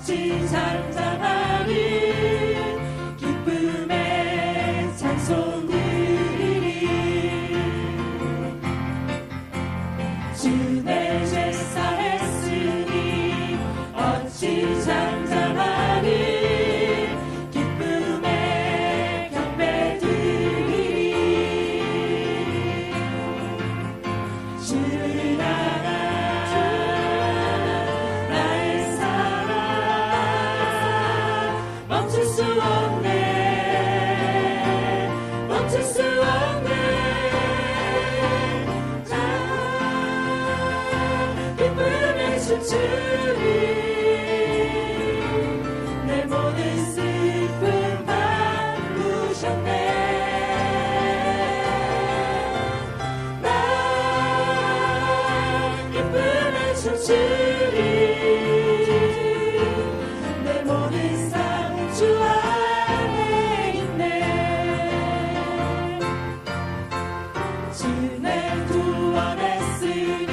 어찌 잠잠하리 기쁨의 찬송 드리리 주 내 제사 했으니 어찌 잠잠하리 기쁨의 경배 드리리 주를 향한 나의 사랑 멈출 수 없네 멈출 수 없네 기쁨에 춤추리 내 모든 슬픔 바꾸셨네 나 기쁨에 춤추리 내 모든 삶 주 안에 있네 주 내 구원했으니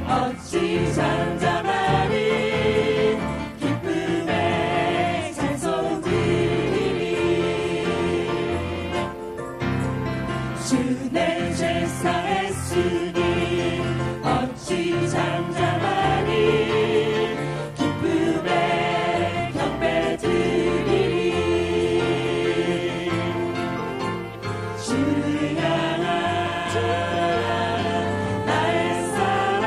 어찌 잠잠하리 기쁨의 찬송 드리리 주 내 제사 했으니 어찌 잠잠하리 기쁨의 경배 드리리 주를 향한 나의 사랑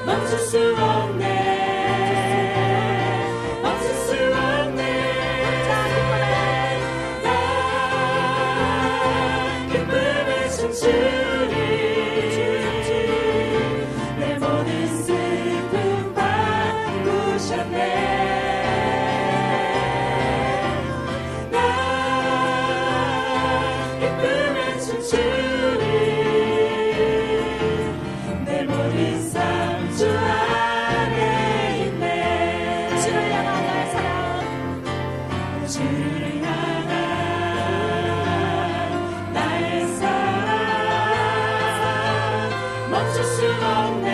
멈출 수 없네 멈출 수 없네 나 기쁨에 춤추리 내 모든 슬픔 바꾸셨네 나 기쁨에 춤추리 내 모든 삶 주 안에 있네 주를 향한 나의 사랑 주를 향한 나의 사랑 멈출 수 없네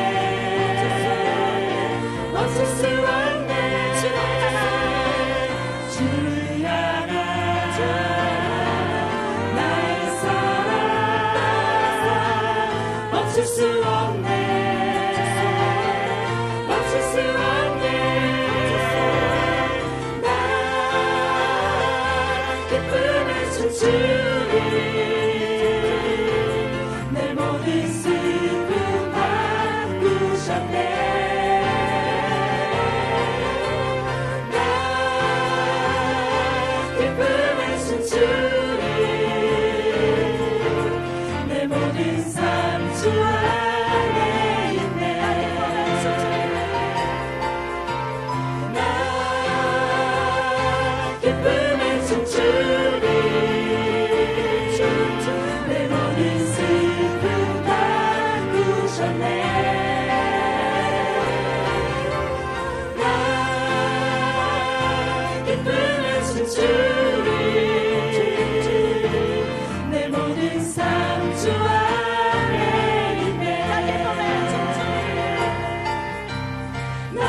멈출 수 없네 주를 향한 나의 사랑 멈출 수 없네 멈출 수 없네 나 기쁨에 춤추리 내 모든 슬픔 바꾸셨네 나 기쁨에 춤추리 내 모든 삶 주 안에 있네 나 기쁨에 춤추리 내 모든 슬픔 바꾸셨네 나 기쁨에 춤추리 내 모든 삶 주 안에 있네 나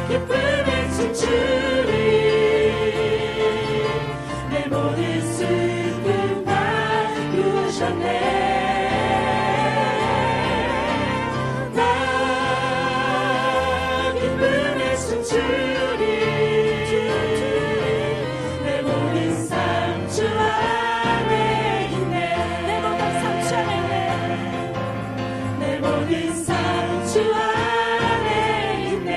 기쁨에 춤추리 내 모든 슬픔 바꾸셨네 나 기쁨에 춤추리 내 모든 삶 주 안에 있네 내 모든 삶 주 안에 있네 내 모든 삶 주 안에 있네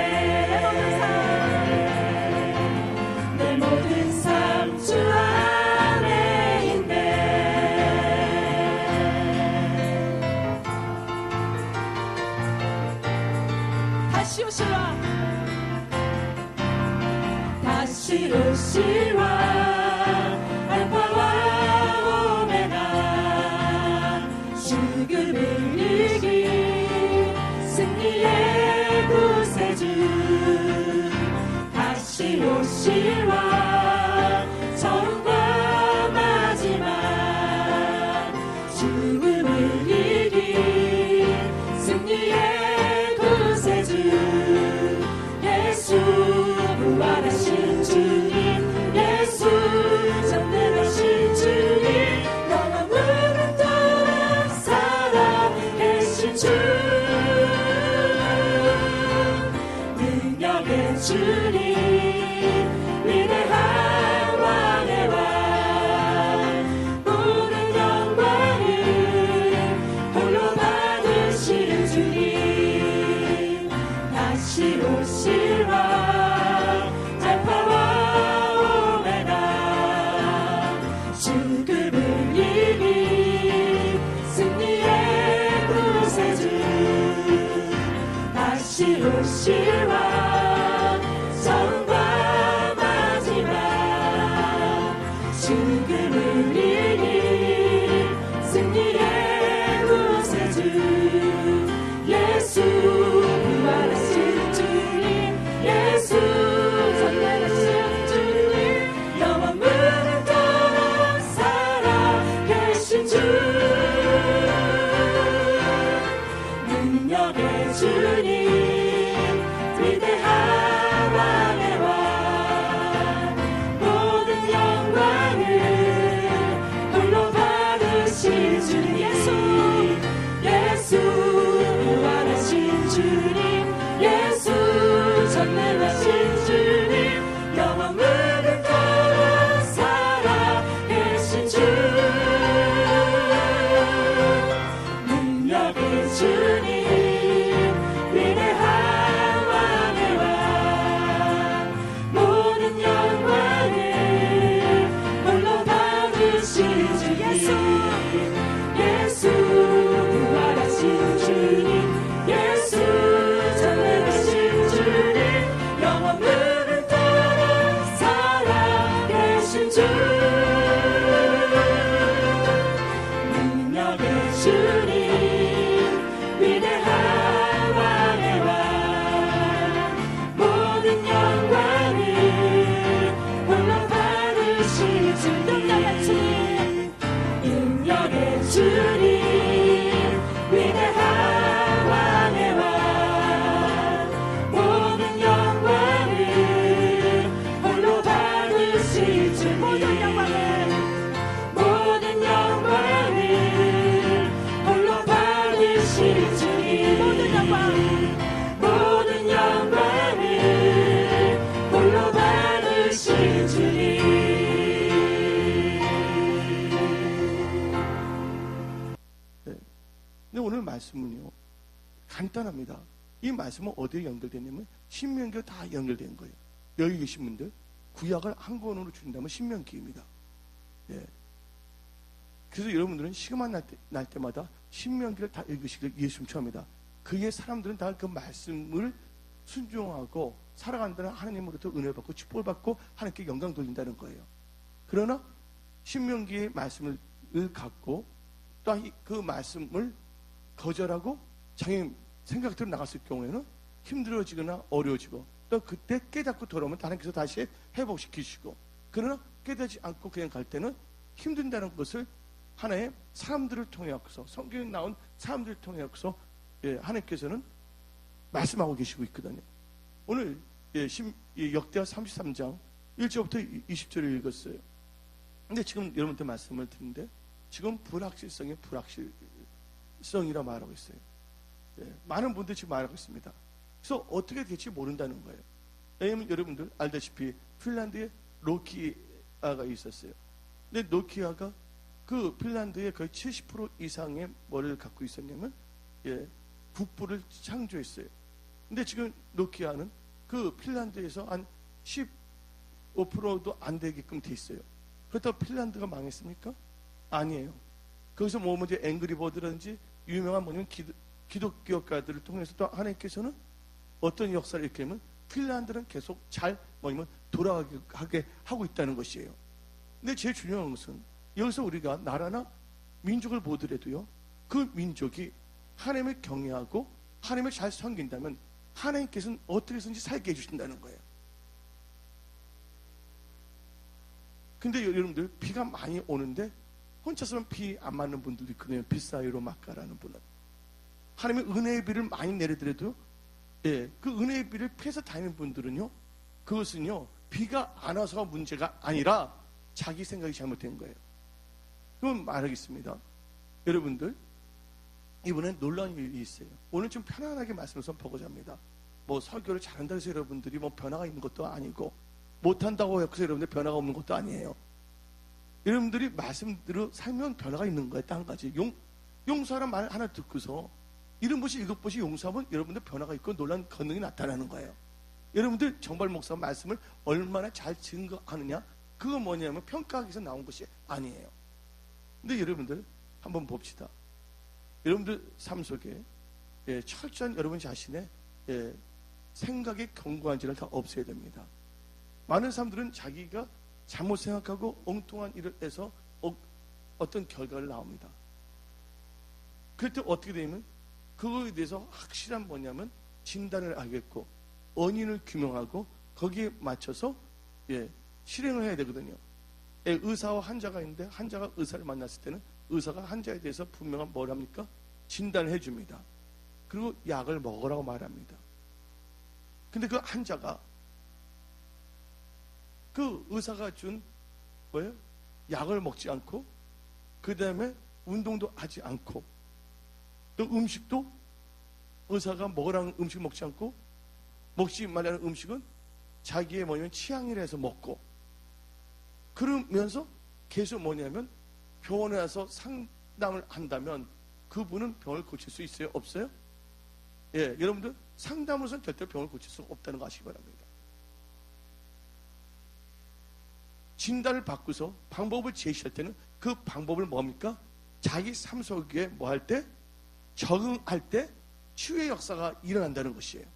내 모든 삶 주 안에 있네 다시 오시라 다시 오시라 알파와 오메가 죽음을 이긴 승리의 구세주 다시 오시라 처음과 마지막 죽음을 이긴 승리의 구세주 부활하신 주님 예수 전능하신 주님 영원을 따라 살아계신 주 능력의 주님 위대한 왕의 왕 모든 영광을 홀로 받으실 주님 다시 오실 왕 알파와 오메가 죽음을 이긴 승리의 구세주 다시 오실 왕 처음과 마지막 죽음을 이긴 승리의 구세주 예수 부활하신 주님 예수 전능하신 주님 영원을 따라 살아계신 주 능력의 주님 위대한 왕의 왕 모든 영광을 홀로 받으실 주님 예수 부활하신 주님 예수 전능하신 주님 영원을 따라 살아계신 주 능력의 주님 위대한 왕의 왕 모든 영광을 홀로 받으실 주님 예수 부활하신 주님 예수 전능하신 주님 영원을 따라 살아계신 주 능력의 주님 위대한 왕의 왕 모든 영광을 홀로 받으실 주님 능력의 주님 위대한 왕의 왕 모든 영광을 홀로 받으실 주님 모든 영광을 홀로 받으실 주님 모든 영광을 홀로 받으실 주님 근데 오늘 말씀은요 간단합니다. 이 말씀은 어디에 연결되냐면 신명기와 다 연결된 거예요. 여기 계신 분들 구약을 한 권으로 준다면 신명기입니다. 예. 그래서 여러분들은 시간만 날 때마다 신명기를 다 읽으시길 예수님 축원합니다. 그의 사람들은 다 그 말씀을 순종하고 살아간다는 하나님으로부터 은혜 받고 축복을 받고 하나님께 영광 돌린다는 거예요. 그러나 신명기의 말씀을 갖고 또 그 말씀을 거절하고 자기 생각대로 나갔을 경우에는 힘들어지거나 어려워지고 또 그때 깨닫고 돌아오면 하나님께서 다시 회복시키시고 그러나 깨닫지 않고 그냥 갈 때는 힘든다는 것을 하나의 사람들을 통해서 성경에 나온 사람들을 통해서 하나님께서는 말씀하고 계시고 있거든요. 오늘 역대하 33장 1절부터 20절을 읽었어요. 근데 지금 여러분한테 말씀을 드리는데 지금 불확실성이 불확실성이라 말하고 있어요. 많은 분들이 지금 말하고 있습니다. 그래서 어떻게 될지 모른다는 거예요. 왜냐하면 여러분들 알다시피 핀란드에 노키아가 있었어요. 근데 노키아가 그 핀란드의 거의 70% 이상의 뭐를 갖고 있었냐면 국부를 창조했어요. 근데 지금 노키아는 그 핀란드에서 한 15%도 안 되게끔 돼 있어요. 그렇다고 핀란드가 망했습니까? 아니에요. 거기서 뭐 먼저 앵그리버드라든지 유명한 뭐냐면 기독교가들을 통해서 또 하나님께서는 어떤 역사를 이렇게 하면 핀란드는 계속 잘 뭐냐면 돌아가게 하고 있다는 것이에요. 근데 제일 중요한 것은 여기서 우리가 나라나 민족을 보더라도요, 그 민족이 하나님을 경외하고 하나님을 잘 섬긴다면 하나님께서는 어떻게 해서든지 살게 해주신다는 거예요. 근데 여러분들 비가 많이 오는데 혼자서는 비 안 맞는 분들도 있거든요. 비 사이로 막가라는 분은 하나님의 은혜의 비를 많이 내리더라도 그 은혜의 비를 피해서 다니는 분들은요, 그것은요 비가 안 와서가 문제가 아니라 자기 생각이 잘못된 거예요. 그럼 말하겠습니다. 여러분들, 이번엔 놀라운 일이 있어요. 오늘 좀 편안하게 말씀을 선포하고자 합니다. 뭐 설교를 잘한다고 해서 여러분들이 뭐 변화가 있는 것도 아니고, 못한다고 해서 여러분들 변화가 없는 것도 아니에요. 여러분들이 말씀대로 살면 변화가 있는 거예요. 딴 가지. 용서하는 말 하나 듣고서 70번씩 7번씩 용서하면 여러분들 변화가 있고 놀라운 권능이 나타나는 거예요. 여러분들 정발 목사가 말씀을 얼마나 잘 증거하느냐, 그거 뭐냐면 평가하기 위해서 나온 것이 아니에요. 근데 여러분들 한번 봅시다. 여러분들 삶 속에 철저한 여러분 자신의 생각의 견고한지를 다 없애야 됩니다. 많은 사람들은 자기가 잘못 생각하고 엉뚱한 일을 해서 어떤 결과를 나옵니다. 그럴 때 어떻게 되냐면 그거에 대해서 확실한 뭐냐면 진단을 하겠고 원인을 규명하고 거기에 맞춰서 실행을 해야 되거든요. 의사와 환자가 있는데 환자가 의사를 만났을 때는 의사가 환자에 대해서 분명한 뭘 합니까? 진단을 해줍니다. 그리고 약을 먹으라고 말합니다. 근데 그 환자가 그 의사가 준 뭐예요? 약을 먹지 않고 그 다음에 운동도 하지 않고 또 음식도 의사가 먹으라는 음식 먹지 않고 먹지 말라는 음식은 자기의 뭐냐면 취향이라 해서 먹고 그러면서 계속 뭐냐면 병원에 와서 상담을 한다면 그분은 병을 고칠 수 있어요? 없어요? 여러분들 상담으로서는 절대로 병을 고칠 수 없다는 거 아시기 바랍니다. 진단을 받고서 방법을 제시할 때는 그 방법을 뭡니까? 자기 삶 속에 뭐 할 때? 적응할 때 치유의 역사가 일어난다는 것이에요.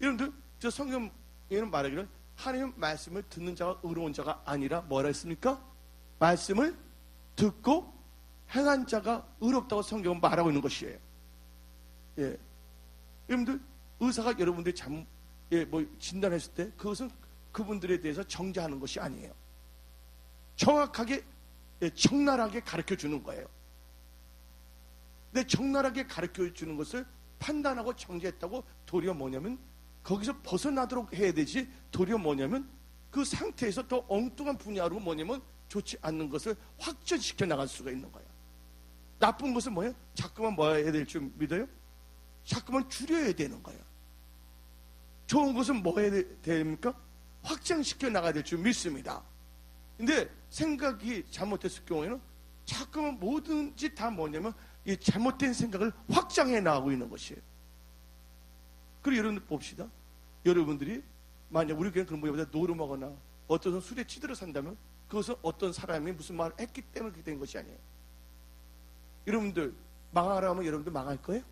여러분들 저 성경에는 말하기를 하나님 말씀을 듣는 자가 의로운 자가 아니라 뭐라 했습니까? 말씀을 듣고 행한 자가 의롭다고 성경은 말하고 있는 것이에요. 여러분들 의사가 여러분들이 뭐 진단했을 때 그것은 그분들에 대해서 정죄하는 것이 아니에요. 정확하게 적나라하게 가르쳐 주는 거예요. 근데 적나라하게 가르쳐 주는 것을 판단하고 정죄했다고 도리어 뭐냐면 거기서 벗어나도록 해야 되지 도리어 뭐냐면 그 상태에서 더 엉뚱한 분야로 뭐냐면 좋지 않는 것을 확전시켜 나갈 수가 있는 거예요. 나쁜 것은 뭐예요? 자꾸만 뭐 해야 될 줄 믿어요? 자꾸만 줄여야 되는 거예요. 좋은 것은 뭐 해야 됩니까? 확장시켜 나가야 될 줄 믿습니다. 근데 생각이 잘못됐을 경우에는 자꾸만 뭐든지 다 뭐냐면 이 잘못된 생각을 확장해 나가고 있는 것이에요. 그리고 여러분들 봅시다. 여러분들이 만약 우리 교회는 그런 분보다 노름하거나 어떤 술에 찌들어 산다면 그것은 어떤 사람이 무슨 말을 했기 때문에 그렇게 된 것이 아니에요. 여러분들 망하라 하면 여러분들 망할 거예요?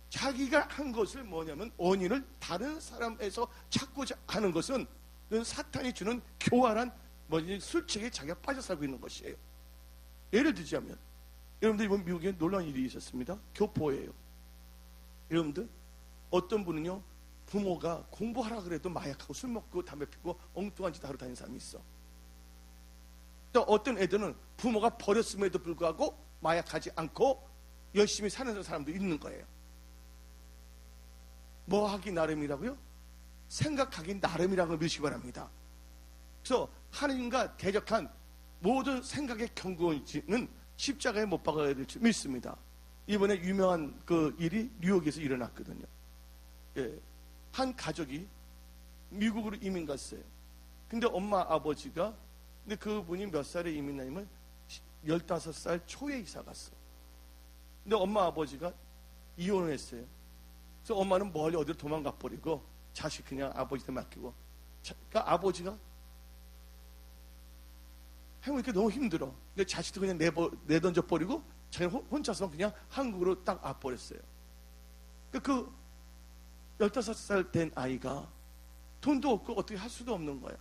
자기가 한 것을 뭐냐면 원인을 다른 사람에서 찾고자 하는 것은 그건 사탄이 주는 교활한 술책에 자기가 빠져 살고 있는 것이에요. 예를 들자면 여러분들 이번 미국에 놀라운 일이 있었습니다. 교포예요. 여러분들 어떤 분은요 부모가 공부하라 그래도 마약하고 술 먹고 담배 피고 엉뚱한 짓 하러 다니는 사람이 있어. 또 어떤 애들은 부모가 버렸음에도 불구하고 마약하지 않고 열심히 사는 사람도 있는 거예요. 뭐 하기 나름이라고요? 생각하기 나름이라고 믿으시기 바랍니다. 그래서 하나님과 대적한 모든 생각의 견고한지는 십자가에 못 박아야 될 줄 믿습니다. 이번에 유명한 그 일이 뉴욕에서 일어났거든요. 한 가족이 미국으로 이민 갔어요. 근데 엄마 아버지가 근데 그분이 몇 살에 이민 나냐면 15살 초에 이사 갔어. 근데 엄마 아버지가 이혼을 했어요. 그래서 엄마는 멀리 어디로 도망가 버리고 자식 그냥 아버지한테 맡기고 그러니까 아버지가 해보니까 너무 힘들어. 근데 자식도 그냥 내던져 버리고 자기는 혼자서 그냥 한국으로 딱 와버렸어요. 그 15살 된 아이가 돈도 없고 어떻게 할 수도 없는 거야.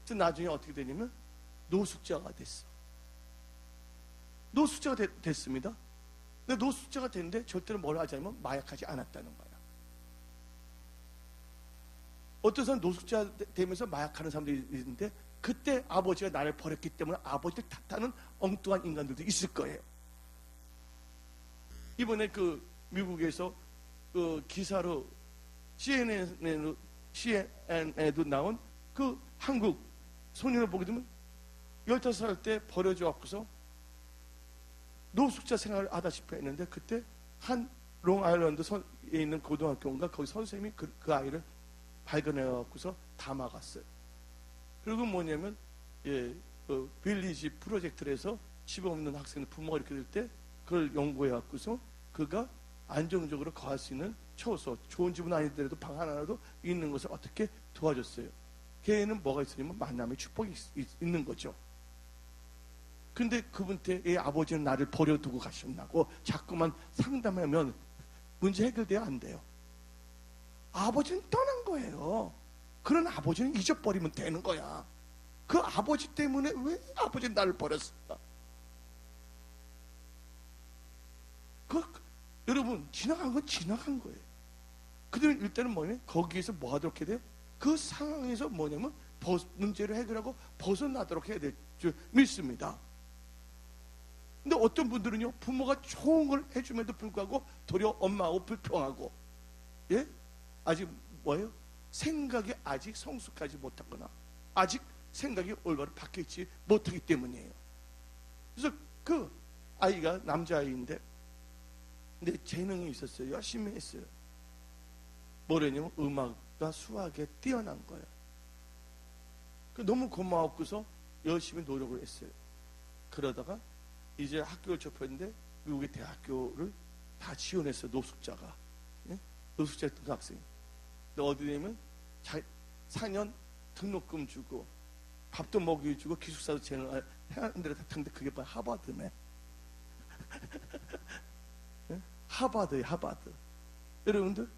그래서 나중에 어떻게 되냐면 노숙자가 됐어. 노숙자가 됐습니다. 근데 노숙자가 됐는데 절대로 뭘 하자면 마약하지 않았다는 거야. 어떤 사람 노숙자 되면서 마약하는 사람들이 있는데 그때 아버지가 나를 버렸기 때문에 아버지를 탓하는 엉뚱한 인간들도 있을 거예요. 이번에 그 미국에서 그 기사로 CNN에도 나온 그 한국 소년을 보게 되면 15살 때 버려져 갖고서 노숙자 생활을 하다시피 했는데, 그때 한 롱아일랜드에 있는 고등학교인가 거기 선생님이 그 아이를 발견해 갖고서 다 막았어요. 그리고 뭐냐면 그 빌리지 프로젝트를 해서 집 없는 학생 부모가 이렇게 될 때 그걸 연구해 갖고서 그가 안정적으로 거할 수 있는 처소, 좋은 집은 아니더라도 방 하나라도 있는 것을 어떻게 도와줬어요. 걔는 뭐가 있으냐면 만남의 축복이 있는 거죠. 근데 그분한테 애 아버지는 나를 버려두고 가셨나고 자꾸만 상담하면 문제 해결돼야 안 돼요. 아버지는 떠난 거예요. 그런 아버지는 잊어버리면 되는 거야. 그 아버지 때문에 왜 아버지는 나를 버렸을까? 여러분, 지나간 건 지나간 거예요. 그들은 일단은 뭐냐면 거기에서 뭐 하도록 해야 돼요? 그 상황에서 뭐냐면 문제를 해결하고 벗어나도록 해야 될 줄 믿습니다. 근데 어떤 분들은요, 부모가 좋은 걸 해줌에도 불구하고 도리어 엄마하고 불평하고, 예? 아직 뭐예요? 생각이 아직 성숙하지 못하거나 아직 생각이 올바로 바뀌지 못하기 때문이에요. 그래서 그 아이가 남자아이인데, 근데 재능이 있었어요. 열심히 했어요. 뭐랬냐면 음악과 수학에 뛰어난 거예요. 너무 고마웠고서 열심히 노력을 했어요. 그러다가 이제 학교를 접했는데 미국의 대학교를 다 지원했어요. 노숙자가. 예? 노숙자였던 그 학생이. 근데 어디냐면 4년 등록금 주고 밥도 먹여주고 기숙사도 재능 해하는 데를 다 탔는데 그게 바로 하버드네. 예? 하버드예요. 하버드. 여러분들,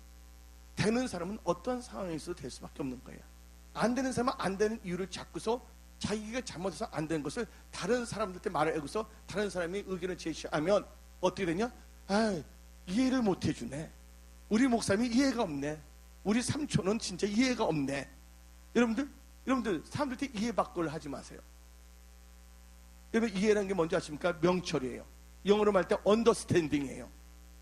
되는 사람은 어떤 상황에서도 될 수밖에 없는 거예요. 안 되는 사람은 안 되는 이유를 찾고서 자기가 잘못해서 안 되는 것을 다른 사람들한테 말을 해고서 다른 사람이 의견을 제시하면 어떻게 되냐? 이해를 못 해주네. 우리 목사님이 이해가 없네. 우리 삼촌은 진짜 이해가 없네. 여러분들 사람들한테 이해받고를 하지 마세요. 여러분, 이해라는 게 뭔지 아십니까? 명철이에요. 영어로 말할 때 언더스탠딩이에요.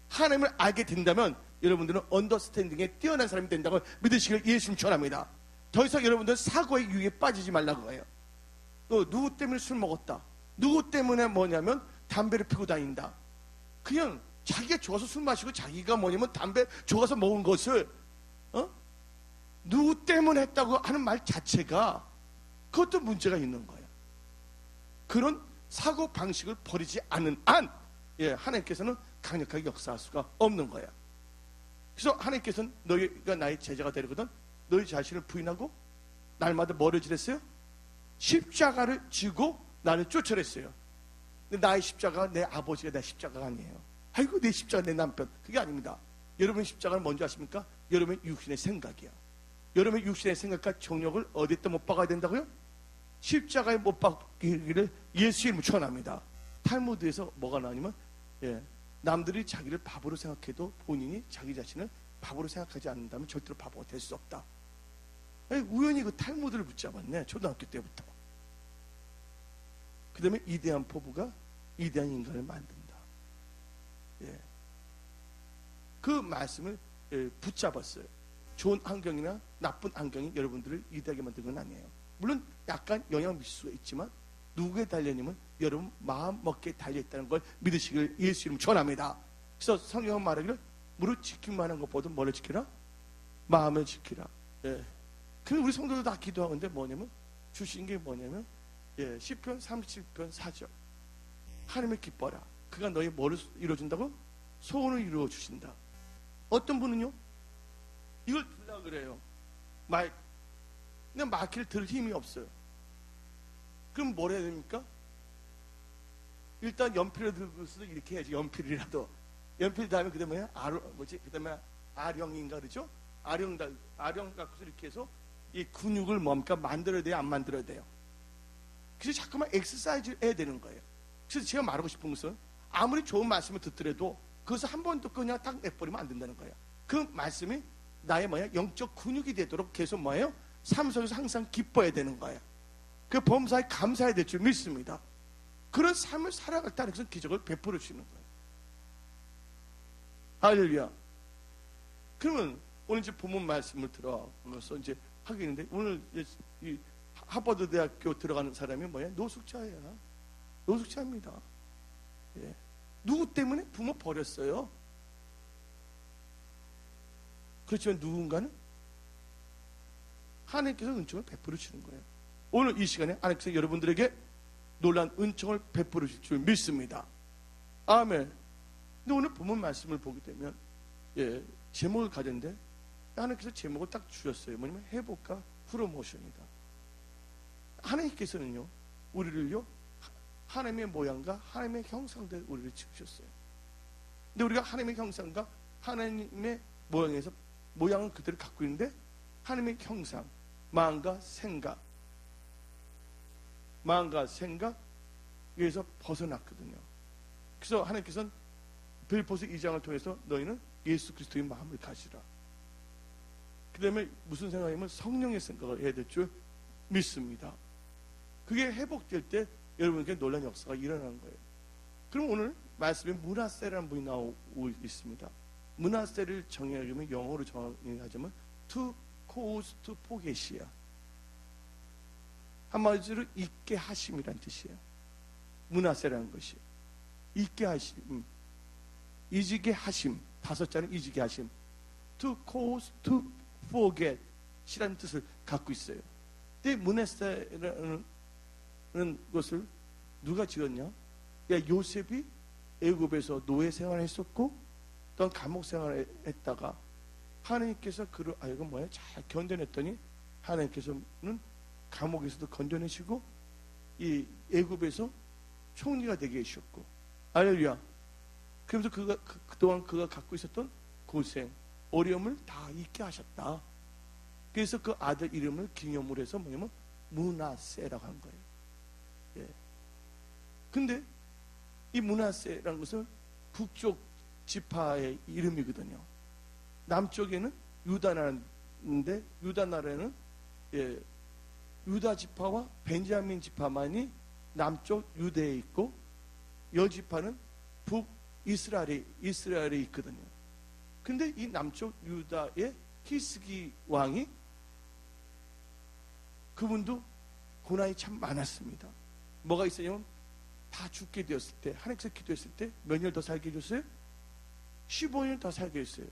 하나님을 알게 된다면 여러분들은 언더스탠딩에 뛰어난 사람이 된다고 믿으시길 예수님 전합니다. 더 이상 여러분들은 사고의 유혹에 빠지지 말라고 해요. 누구 때문에 술 먹었다, 누구 때문에 뭐냐면 담배를 피고 다닌다, 그냥 자기가 좋아서 술 마시고 자기가 뭐냐면 담배 좋아서 먹은 것을 누구 때문에 했다고 하는 말 자체가 그것도 문제가 있는 거예요. 그런 사고 방식을 버리지 않는 한 하나님께서는 강력하게 역사할 수가 없는 거예요. 그래서 하나님께서는 너희가 나의 제자가 되거든 너희 자신을 부인하고 날마다 뭐를 지랬어요? 십자가를 지고 나를 쫓아냈어요. 근데 나의 십자가가 내 아버지가 내 십자가가 아니에요. 아이고 내 십자가 내 남편, 그게 아닙니다. 여러분의 십자가는 뭔지 아십니까? 여러분의 육신의 생각이야. 여러분의 육신의 생각과 정욕을 어디다 못 박아야 된다고요? 십자가에 못 박기를 예수 이름으로 축원합니다. 탈무드에서 뭐가 나오냐면 남들이 자기를 바보로 생각해도 본인이 자기 자신을 바보로 생각하지 않는다면 절대로 바보가 될 수 없다. 우연히 그 탈무드를 붙잡았네, 초등학교 때부터. 그 다음에 이대한 포부가 이대한 인간을 만든다. 그 말씀을 붙잡았어요. 좋은 환경이나 나쁜 환경이 여러분들을 이대하게 만든 건 아니에요. 물론 약간 영향을 미칠 수가 있지만 누구에 달려있냐면 여러분 마음 먹기에 달려있다는 걸 믿으시길 예수 이름 전합니다. 그래서 성경은 말하기를 무릇 지키기만 하는 것보다 뭐를 지키라? 마음을 지키라. 그럼 우리 성도들 다 기도하는데 뭐냐면 주신 게 뭐냐면 시편 37편 4절 하나님을 기뻐라. 그가 너희 뭐를 이루어준다고? 소원을 이루어 주신다. 어떤 분은요 이걸 들려고 그래요. 근데 마이크를 들 힘이 없어요. 그럼 뭘 해야 됩니까? 일단 연필을 들고서 이렇게 해야지. 연필 다음에 그 다음에 그 다음에 아령인가 그러죠? 아령 갖고서 이렇게 해서 이 근육을 뭡니까? 만들어야 돼요? 안 만들어야 돼요? 그래서 자꾸만 엑서사이즈를 해야 되는 거예요. 그래서 제가 말하고 싶은 것은 아무리 좋은 말씀을 듣더라도 그것을 한 번 듣고 그냥 딱 내버리면 안 된다는 거예요. 그 말씀이 나의 영적 근육이 되도록 계속 삶 속에서 항상 기뻐해야 되는 거예요. 그 범사에 감사해야 될 줄 믿습니다. 그런 삶을 살아갈 때 하나님께서 기적을 베풀어 주시는 거예요. 할렐루야. 그러면 오늘 이제 본문 말씀을 들어서 이제 하게 있는데, 오늘 이 하버드 대학교 들어가는 사람이 뭐야? 노숙자야. 노숙자입니다. 예. 누구 때문에? 부모 버렸어요. 그렇지만 누군가는 하나님께서 은총을 베풀어 주는 거예요. 오늘 이 시간에 하나님께서 여러분들에게 놀라운 은총을 베풀어 주실 줄 믿습니다. 아멘. 근데 오늘 본문 말씀을 보게 되면, 예, 제목을 가졌는데 하나님께서 제목을 딱 주셨어요. 뭐냐면 회복과 프로모션이다. 하나님께서는요, 우리를요, 하나님의 모양과 하나님의 형상대로 우리를 지으셨어요. 근데 우리가 하나님의 형상과 하나님의 모양에서 모양은 그대로 갖고 있는데, 하나님의 형상, 마음과 생각에서 벗어났거든요. 그래서 하나님께서는 빌립보서 2장을 통해서 너희는 예수 그리스도의 마음을 가지라. 그 다음에 무슨 생각이면 성령의 생각을 해야 될 줄 믿습니다. 그게 회복될 때 여러분에게 놀라운 역사가 일어나는 거예요. 그럼 오늘 말씀에 므낫세라는 분이 나오고 있습니다. 므낫세를 정의하자면, 영어로 정의하자면 to cause to forget이야. 한마디로 잊게 하심이란 뜻이에요. 므낫세라는 것이 잊게 하심, 잊게 하심, 5자는 잊게 하심, to cause to forget 이라는 뜻을 갖고 있어요. 근데 므낫세라는 것을 누가 지었냐? 요셉이 애굽에서 노예 생활을 했었고 또 감옥 생활을 했다가 하나님께서 그를 잘 견뎌냈더니 하나님께서는 감옥에서도 건져내시고 이 애굽에서 총리가 되게 해주셨고, 할렐루야. 그러면서 그동안 그가 갖고 있었던 고생, 어려움을 다 잊게 하셨다. 그래서 그 아들 이름을 기념으로 해서 뭐냐면 므낫세라고 한 거예요. 예. 근데 이 므낫세라는 것은 북쪽 지파의 이름이거든요. 남쪽에는 유다나라인데, 유다 나라에는, 예, 유다 지파와 벤자민 지파만이 남쪽 유대에 있고 여지파는 북 이스라엘에 있거든요. 근데 이 남쪽 유다의 히스기 왕이, 그분도 고난이 참 많았습니다. 뭐가 있었냐면, 다 죽게 되었을 때, 하나님께서 기도했을 때 몇 년 더 살게 해줬어요? 15년 더 살게 했어요.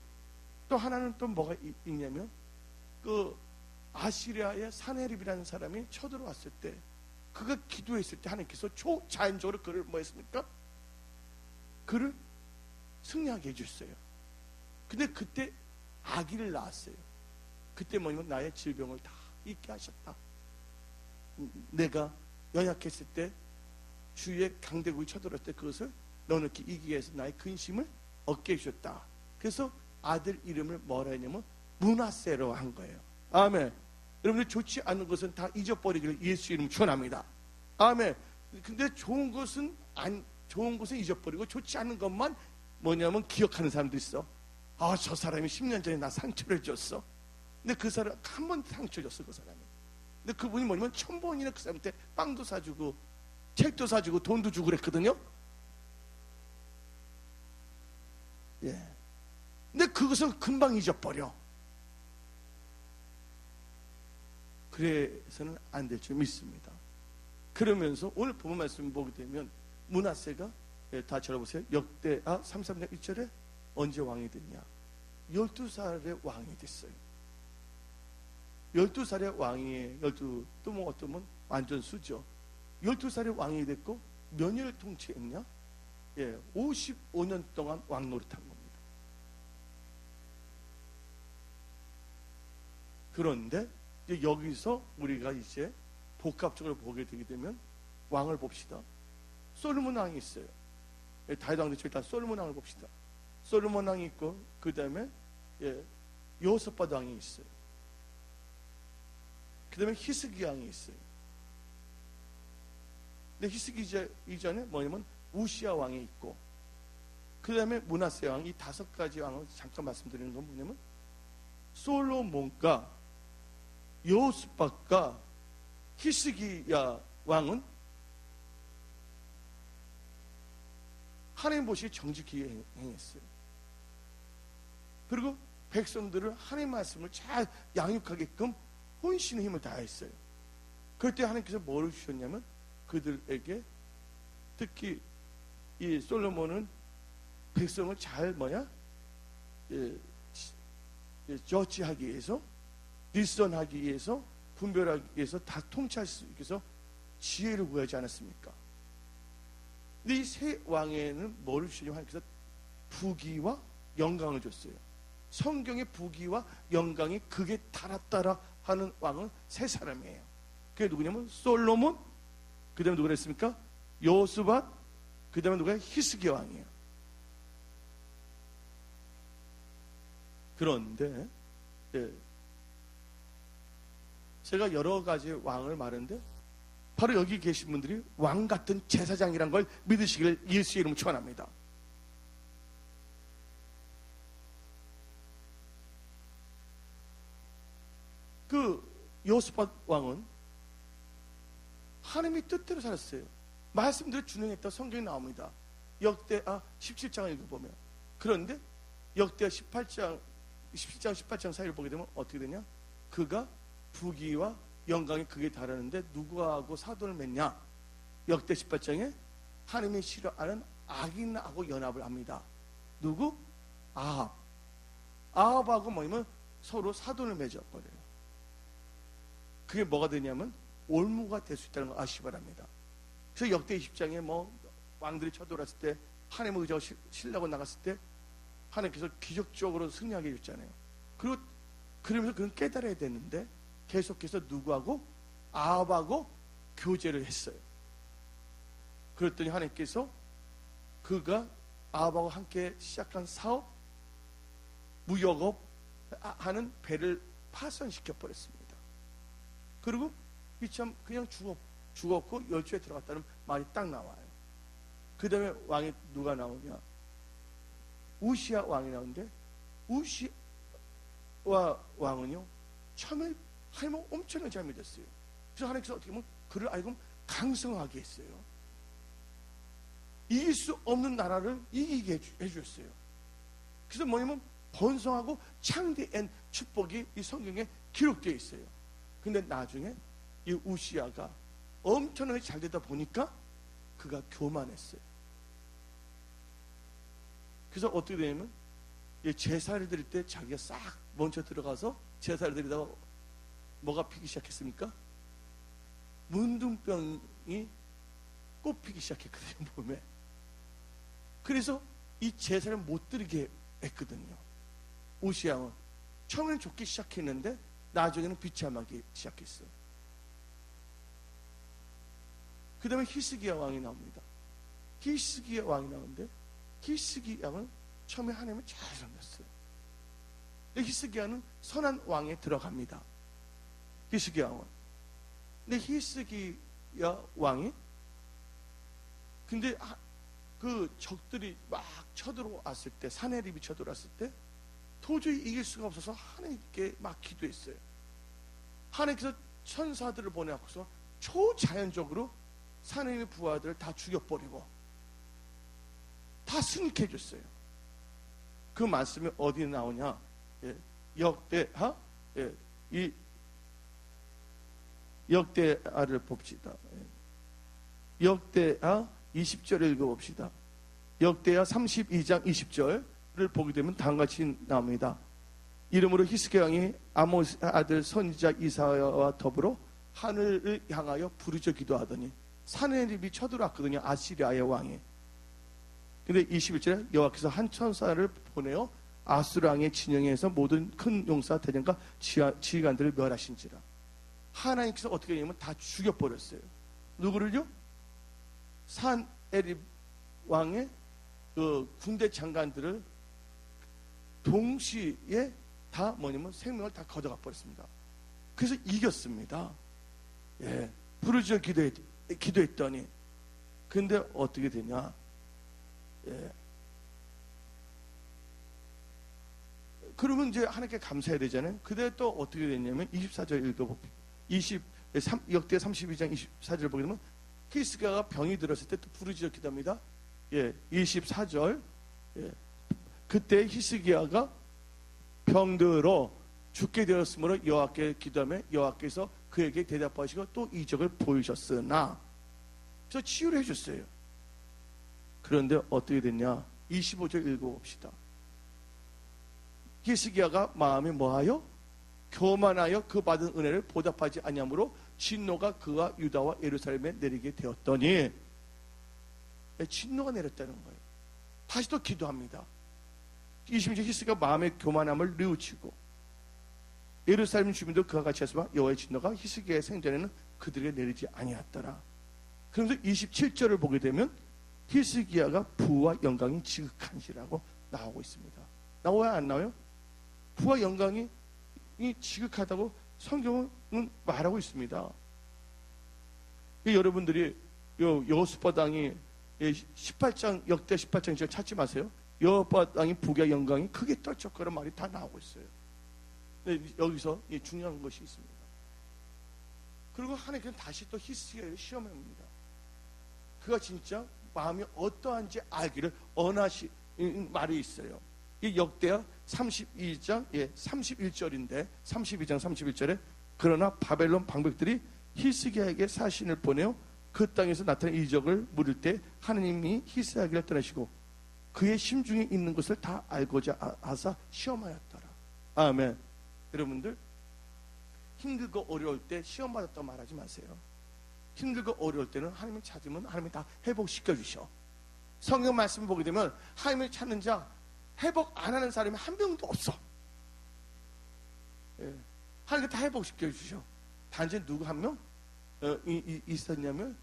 또 하나는 또 뭐가 있냐면, 그 아시리아의 사네립이라는 사람이 쳐들어왔을 때, 그가 기도했을 때 하나님께서 초자연적으로 그를 뭐 했습니까? 그를 승리하게 해줬어요. 근데 그때 아기를 낳았어요. 그때 뭐냐면 나의 질병을 다 잊게 하셨다. 내가 연약했을 때 주위에 강대국이 쳐들어왔을 때 그것을 너는 이기게 해서 나의 근심을 얻게 해주셨다. 그래서 아들 이름을 뭐라 했냐면 므낫세로 한 거예요. 아멘. 여러분들 좋지 않은 것은 다 잊어버리기를 예수 이름 축원합니다. 아멘. 근데 좋은 것은 잊어버리고 좋지 않은 것만 뭐냐면 기억하는 사람도 있어. 아, 저 사람이 10년 전에 나 상처를 줬어. 근데 그 사람 한 번 상처 줬어, 그 사람이. 근데 그분이 뭐냐면 1000번이나 그 사람한테 빵도 사주고 책도 사주고 돈도 주고 그랬거든요. 예. 근데 그것은 금방 잊어버려. 그래서는 안 될 줄 믿습니다. 그러면서 오늘 본문 말씀 보게 되면 므낫세가, 예, 다 들어보세요. 역대하 33장 1절에 언제 왕이 됐냐? 12살에 왕이 됐어요. 12살에 왕이, 12, 또 뭐 어쩌면 완전 수죠. 12살에 왕이 됐고 몇 년을 통치했냐? 예, 55년 동안 왕 노릇한 겁니다. 그런데 이제 여기서 우리가 이제 복합적으로 보게 되게 되면 왕을 봅시다. 솔로몬 왕이 있어요. 예, 다윗 왕도 일단 솔로몬 왕을 봅시다. 솔로몬 왕이 있고 그 다음에, 예, 여호사밧 왕이 있어요. 그 다음에 히스기 왕이 있어요. 근데 히스기 이전에 뭐냐면 우시아 왕이 있고 그 다음에 므낫세 왕, 이 5가지 왕을 잠깐 말씀드리는 건 뭐냐면 솔로몬과 여호사밧과 히스기야 왕은 하나님 보시기에 정직히 행했어요. 그리고 백성들을 하나님의 말씀을 잘 양육하게끔 혼신의 힘을 다했어요. 그때 하나님께서 뭐를 주셨냐면 그들에게 특히 이 솔로몬은 백성을 잘 저지하기 위해서, 리선하기 위해서, 분별하기 위해서, 다 통치할 수 있기 위해서 지혜를 구하지 않았습니까? 근데 이 세 왕에는 뭐를 주시냐면 하나님께서 부귀와 영광을 줬어요. 성경의 부귀와 영광이 극에 달았다라 하는 왕은 세 사람이에요. 그게 누구냐면 솔로몬, 그 다음에 누가 그랬습니까? 여호수밧, 그 다음에 누가 히스기야 왕이에요. 그런데 제가 여러 가지 왕을 말하는데 바로 여기 계신 분들이 왕 같은 제사장이란 걸 믿으시길 예수의 이름으로 축원합니다. 그 여호수밧 왕은 하나님의 뜻대로 살았어요. 말씀대로 준행했다 성경에 나옵니다. 역대하 17장을 읽어보면. 그런데 역대하 17장 18장 사이를 보게 되면 어떻게 되냐? 그가 부귀와 영광이 극에 달하는데 누구하고 사돈을 맺냐? 역대 18장에 하나님이 싫어하는 악인하고 연합을 합니다. 누구? 아합. 아합하고 뭐냐면 서로 사돈을 맺어버려요. 그게 뭐가 되냐면 올무가 될 수 있다는 걸 아시기 바랍니다. 그래서 역대 20장에 뭐 왕들이 쳐들어왔을 때 하나님의 의자가 신라고 나갔을 때 하나님께서 기적적으로 승리하게 해줬잖아요. 그리고 그러면서 그는 깨달아야 되는데 계속해서 누구하고? 아합하고 교제를 했어요. 그랬더니 하나님께서 그가 아합하고 함께 시작한 사업, 무역업 하는 배를 파손시켜 버렸습니다. 그리고 이참 그냥 죽었고 열주에 들어갔다는 말이 딱 나와요. 그 다음에 왕이 누가 나오냐? 우시야 왕이 나오는데 우시야 왕은요 처음에 하나님을 엄청나게 잘 믿었어요. 그래서 하나님께서 어떻게 보면 그를 알고 강성하게 했어요. 이길 수 없는 나라를 이기게 해주셨어요. 그래서 뭐냐면 번성하고 창대한 축복이 이 성경에 기록되어 있어요. 근데 나중에 이 우시야가 엄청나게 잘 되다 보니까 그가 교만했어요. 그래서 어떻게 되냐면 제사를 드릴 때 자기가 싹 먼저 들어가서 제사를 드리다가 뭐가 피기 시작했습니까? 문둥병이 꽃피기 시작했거든요, 몸에. 그래서 이 제사를 못 드리게 했거든요. 우시야는 처음에는 좋게 시작했는데 나중에는 비참하게 시작했어요. 그 다음에 히스기야 왕이 나옵니다. 히스기야 왕이 나오는데 히스기야는 처음에 하나님을 잘 섬겼어요. 히스기야는 선한 왕에 들어갑니다. 히스기야 왕. 근데 히스기야 왕이 근데 그 적들이 막 쳐들어왔을 때, 사내립이 쳐들어왔을 때 도저히 이길 수가 없어서 하나님께 막 기도했어요. 하나님께서 천사들을 보내갖고서 초자연적으로 사내립의 부하들을 다 죽여버리고 다 승리케 해줬어요. 그 말씀이 어디에 나오냐? 역대하, 이 역대하를 봅시다. 역대하 20절을 읽어봅시다. 역대하 32장 20절을 보게 되면 다음과 같이 나옵니다. 이름으로 히스기야 왕이 아모스 아들 선지자 이사야와 더불어 하늘을 향하여 부르짖어 기도하더니 사내립이 쳐들어왔거든요. 아시리아의 왕이. 근데 21절에 여호와께서 한 천사를 보내어 아수르 왕의 진영에서 모든 큰 용사 대장과 지휘관들을 멸하신지라. 하나님께서 어떻게 했냐면 다 죽여버렸어요. 누구를요? 산에립 왕의 그 군대 장관들을 동시에 다 뭐냐면 생명을 다 걷어가 버렸습니다. 그래서 이겼습니다. 예, 부르짖어 기도했더니 근데 어떻게 되냐? 예. 그러면 이제 하나님께 감사해야 되잖아요. 그때 또 어떻게 됐냐면 24절 읽어볼게요. 역대 32장 24절을 보게 되면 히스기야가 병이 들었을 때 또 부르짖어 기도합니다. 예, 24절. 예. 그때 히스기야가 병들어 죽게 되었으므로 여호와께 기도하며 여호와께서 그에게 대답하시고 또 이적을 보이셨으나, 그래서 치유를 해줬어요. 그런데 어떻게 됐냐? 25절 읽어봅시다. 히스기야가 마음이 뭐하여? 교만하여 그 받은 은혜를 보답하지 아니하므로 진노가 그와 유다와 예루살렘에 내리게 되었더니, 진노가 내렸다는 거예요. 다시 또 기도합니다. 26절 히스기야가 마음의 교만함을 뉘우치고 예루살렘 주민도 그와 같이 했으나 여호와의 진노가 히스기야의 생전에는 그들에게 내리지 아니하더라. 그러면서 27절을 보게 되면 히스기야가 부와 영광이 지극한지라고 나오고 있습니다. 나와야 안 나와요? 부와 영광이 지극하다고 성경은 말하고 있습니다. 여러분들이 여호수아 당이 18장, 역대 18장 찾지 마세요. 여호수아 당이 부와 영광이 크게 떨쳤거나 말이 다 나오고 있어요. 여기서 중요한 것이 있습니다. 그리고 하나님께서 다시 또 히스기야를 시험합니다. 그가 진짜 마음이 어떠한지 알기를 원하시 말이 있어요. 이 역대하 32장 31절인데 32장 31절에 그러나 바벨론 방백들이 히스기야에게 사신을 보내어 그 땅에서 나타난 이적을 물을 때 하느님이 히스기야를 떠나시고 그의 심중에 있는 것을 다 알고자 하사 시험하였더라. 아멘. 여러분들 힘들고 어려울 때 시험 받았다고 말하지 마세요. 힘들고 어려울 때는 하나님을 찾으면 하나님이 다 회복시켜 주셔. 성경 말씀을 보게 되면 하나님을 찾는 자 회복 안 하는 사람이 한 명도 없어. 하나님이 다 회복시켜 주셔. 단지 누구 한 명 있었냐면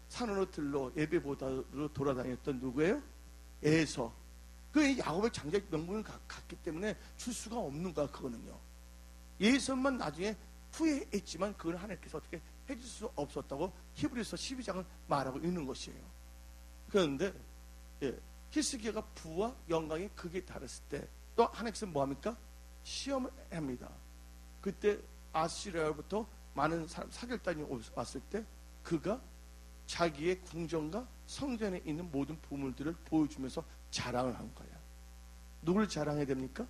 산으로 들러 예배보다로 돌아다녔던 누구예요? 에서. 그 야곱의 장자의 명분을 갖기 때문에 줄 수가 없는 거야. 그거는요. 예수만 나중에 후회했지만 그걸 하나님께서 어떻게 해줄 수 없었다고 히브리서 12장을 말하고 있는 것이에요. 그런데 히스기야가 부와 영광이 극에 달했을 때 또 하나님께서 뭐합니까? 시험을 합니다. 그때 아시리아로부터 많은 사절단이 왔을 때 그가 자기의 궁전과 성전에 있는 모든 보물들을 보여주면서 자랑을 한 거야. 누구를 자랑해야 됩니까?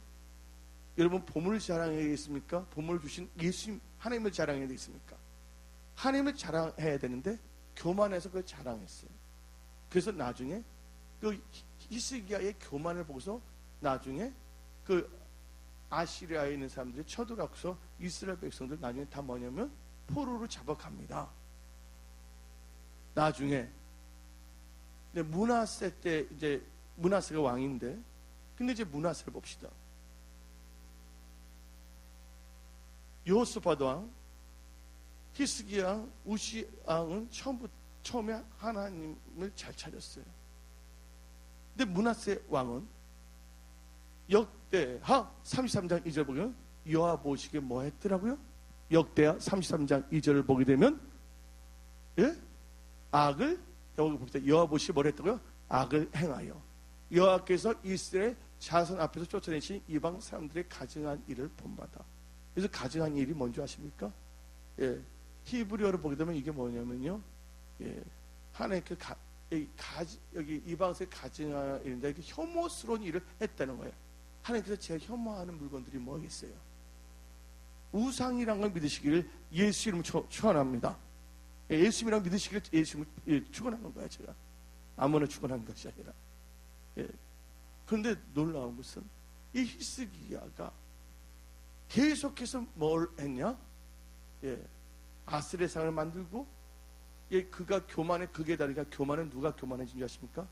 여러분 보물을 자랑해야 되겠습니까? 보물을 주신 예수님 하나님을 자랑해야 되겠습니까? 하나님을 자랑해야 되는데 교만해서 그걸 자랑했어요. 그래서 나중에 그 히스기야의 교만을 보고서 나중에 그 아시리아에 있는 사람들이 쳐들어가서 이스라엘 백성들 나중에 다 뭐냐면 포로로 잡아갑니다. 나중에 므낫세 때 이제 므낫세가 왕인데, 근데 이제 므낫세를 봅시다. 여호사밧 왕, 히스기야 왕, 우시 왕은 처음에 하나님을 잘 찾았어요. 근데 므낫세 왕은 역대하 33장 2절 보면 여호와보시기에 뭐 했더라고요? 역대하 33장 2절을 보게 되면 악을 여기 봅시다. 여호와보시기에 뭘 했다고요? 악을 행하여 여호와께서 이스라엘 자손 앞에서 쫓아내신 이방 사람들의 가증한 일을 본받아. 그래서 가증한 일이 뭔지 아십니까? 히브리어로 보게 되면 이게 뭐냐면요, 하나님께 여기 이방에서 가증한 일인데 이렇게 혐오스러운 일을 했다는 거예요. 하나님께서 제가 혐오하는 물건들이 뭐겠어요? 우상이란 걸 믿으시기를 예수 이름으로 축원합니다. 예수님이랑 믿으시기를 예수 이름으로 축원하는 거야. 제가 아무나 축원하는 것이 아니라. 그런데 놀라운 것은 이 히스기야가 계속해서 뭘 했냐? 아스레상을 만들고, 그가 교만의 극에 다르니까 교만은 누가 교만해진 줄 아십니까?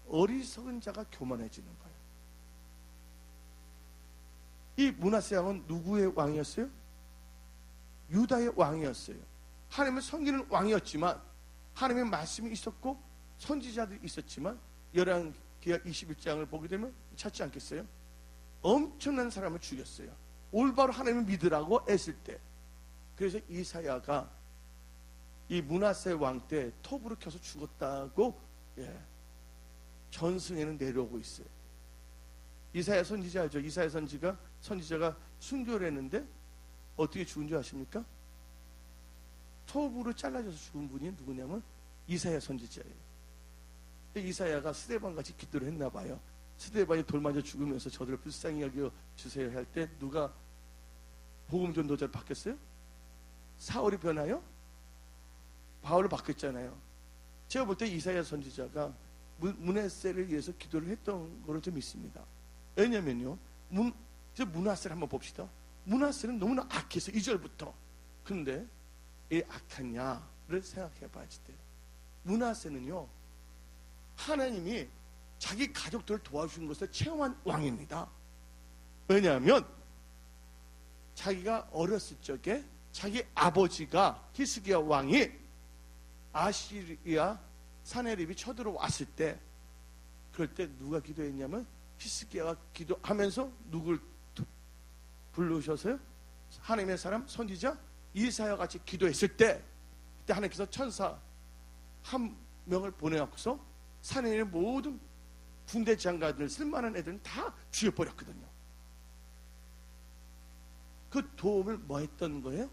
어리석은 자가 교만해지는 거예요. 이 므낫세 왕은 누구의 왕이었어요? 유다의 왕이었어요. 하나님을 섬기는 왕이었지만 하나님의 말씀이 있었고 선지자들이 있었지만 열왕기하 21장을 보게 되면 찾지 않겠어요? 엄청난 사람을 죽였어요. 올바로 하나님을 믿으라고 했을 때. 그래서 이사야가 이 므낫세 왕 때 톱으로 켜서 죽었다고 전승에는 내려오고 있어요. 이사야 선지자 알죠? 이사야 선지자가 순교를 했는데 어떻게 죽은 줄 아십니까? 톱으로 잘라져서 죽은 분이 누구냐면 이사야 선지자예요. 이사야가 스데반같이 기도를 했나 봐요. 스데반이 돌 맞아 죽으면서 저들을 불쌍히 여겨 주세요 할 때 누가 복음 전도자를 바뀌었어요? 사울이 변하여 바울을 바뀌었잖아요. 제가 볼 때 이사야 선지자가 므낫세를 위해서 기도를 했던 거로 좀 있습니다. 왜냐면요, 므낫세를 한번 봅시다. 므낫세는 너무나 악해서 2절부터. 그런데 왜 악하냐를 생각해 봐야지 돼요. 므낫세는요, 하나님이 자기 가족들을 도와주는 것을 체험한 왕입니다. 왜냐하면 자기가 어렸을 적에 자기 아버지가 히스기야 왕이 아시리아 사네립이 쳐들어왔을 때, 그럴 때 누가 기도했냐면 히스기야가 기도하면서 누굴 부르셔서요? 하나님의 사람 선지자 이사야 같이 기도했을 때, 그때 하나님께서 천사 한 명을 보내갖고서 사내의 모든 군대 장관들 쓸만한 애들은 다 죽여버렸거든요. 그 도움을 뭐 했던 거예요?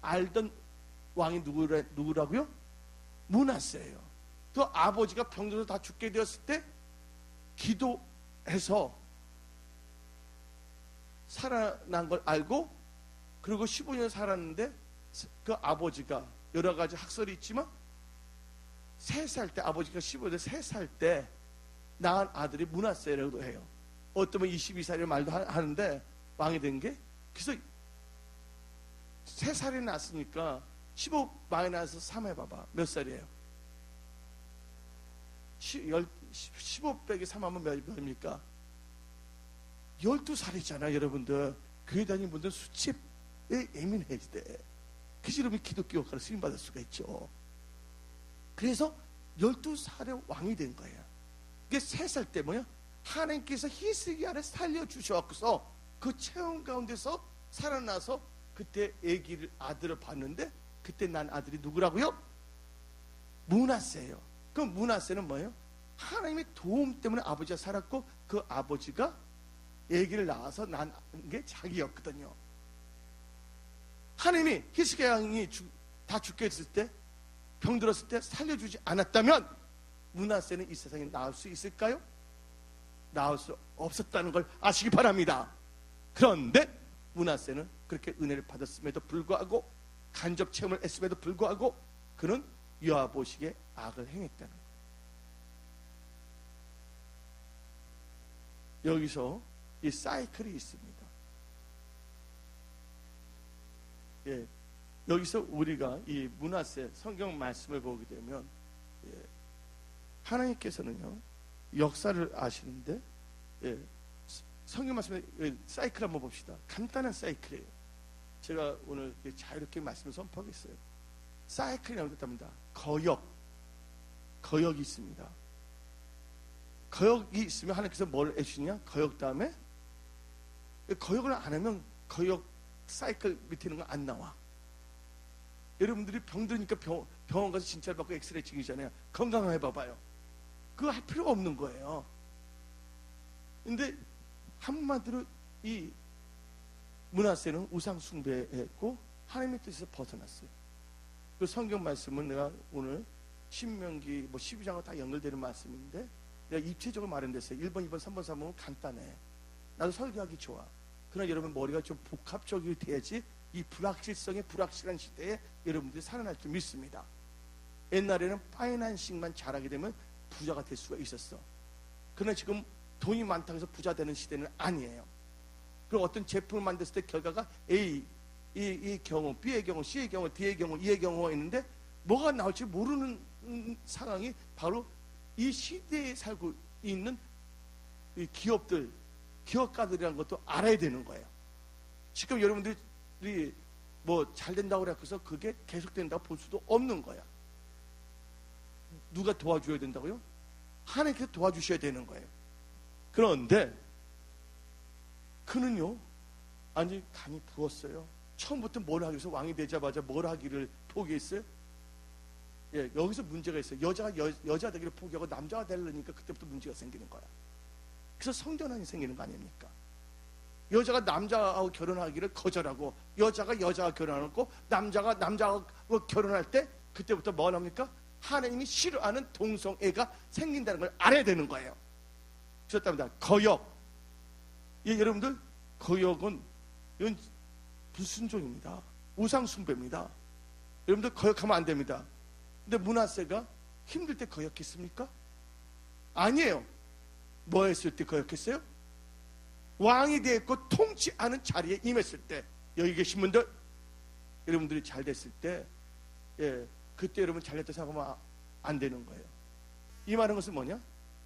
알던 왕이 누구라고요? 므낫세예요. 그 아버지가 병들어서 다 죽게 되었을 때 기도해서 살아난 걸 알고, 그리고 15년 살았는데 그 아버지가 여러 가지 학설이 있지만 3살 때, 아버지가 15년 3살 때 낳은 아들이 므낫세라고 해요. 어떤 분 22살이라는 말도 하는데 왕이 된 게, 그래서 3살이 났으니까 15 마이너스 3 해봐봐. 몇 살이에요? 15 빼기 3 하면 몇입니까? 12살이잖아. 여러분들 교회 다니는 분들 수치에 예민해야 돼. 그래서 여러분이 기독교가로 쓰임받을 수가 있죠. 그래서 12살의 왕이 된 거예요. 그게 3살 때 뭐야? 하나님께서 히스기야를 살려주셔서 그 체험 가운데서 살아나서 그때 아들을 봤는데, 그때 난 아들이 누구라고요? 므낫세예요. 그럼 므낫세는 뭐예요? 하나님의 도움 때문에 아버지가 살았고, 그 아버지가 아기를 낳아서 난 게 자기였거든요. 하나님이 히스기야 왕이 다 죽게 됐을 때, 병들었을 때 살려주지 않았다면 므낫세는 이 세상에 나올 수 있을까요? 나올 수 없었다는 걸 아시기 바랍니다. 그런데 므낫세는 그렇게 은혜를 받았음에도 불구하고, 간접 체험을 했음에도 불구하고 그는 여호와보시기에 악을 행했다는 거예요. 여기서 이 사이클이 있습니다. 예, 여기서 우리가 이 므낫세 성경 말씀을 보게 되면, 예, 하나님께서는요 역사를 아시는데, 예, 성경 말씀에 사이클 한번 봅시다. 간단한 사이클이에요. 제가 오늘 자유롭게 말씀을 선포하겠어요. 사이클이 나온답니다. 거역이 있습니다. 거역이 있으면 하나님께서 뭘 해주시냐? 거역 다음에 거역을 안 하면 거역 사이클 밑에 있는 거 안 나와. 여러분들이 병들으니까 병원 가서 진찰 받고 엑스레이 찍이잖아요. 건강해 봐봐요. 그거 할 필요가 없는 거예요. 근데 한마디로 이 므낫세는 우상 숭배했고 하나님의 뜻에서 벗어났어요. 그 성경 말씀은 내가 오늘 신명기 12장과 다 연결되는 말씀인데, 내가 입체적으로 마련됐어요. 1번, 2번, 3번, 4번은 간단해. 나도 설교하기 좋아. 그러나 여러분 머리가 좀 복합적이 돼야지 이 불확실한 시대에 여러분들이 살아날 줄 믿습니다. 옛날에는 파이낸싱만 잘하게 되면 부자가 될 수가 있었어. 그러나 지금 돈이 많다고 해서 부자 되는 시대는 아니에요. 그리고 어떤 제품을 만들었을 때 결과가 A, 이 경우, B의 경우, C의 경우, D의 경우, E의 경우가 있는데 뭐가 나올지 모르는 상황이 바로 이 시대에 살고 있는 이 기업가들이라는 것도 알아야 되는 거예요. 지금 여러분들이 뭐 잘 된다고 해서 그게 계속된다고 볼 수도 없는 거야. 누가 도와줘야 된다고요? 하나님께서 도와주셔야 되는 거예요. 그런데 그는요 아니 간이 부었어요. 처음부터 뭘 하기 위해서 왕이 되자마자 뭘 하기를 포기했어요? 예, 여기서 문제가 있어요. 여자가 여자 되기를 포기하고 남자가 되려니까 그때부터 문제가 생기는 거야. 그래서 성전환이 생기는 거 아닙니까? 여자가 남자하고 결혼하기를 거절하고, 여자가 여자와 결혼하고, 남자가 남자하고 결혼할 때 그때부터 뭘 합니까? 하나님이 싫어하는 동성애가 생긴다는 걸 알아야 되는 거예요. 주셨답니다. 거역. 예, 여러분들, 거역은 이건 불순종입니다. 우상숭배입니다. 여러분들 거역하면 안 됩니다. 근데 므낫세가 힘들 때 거역했습니까? 아니에요. 뭐 했을 때 거역했어요? 왕이 되었고 통치하는 자리에 임했을 때, 여기 계신 분들, 여러분들이 잘 됐을 때, 예, 그때 여러분 잘 됐다 생각하면 안 되는 거예요. 이 말하는 것은 뭐냐?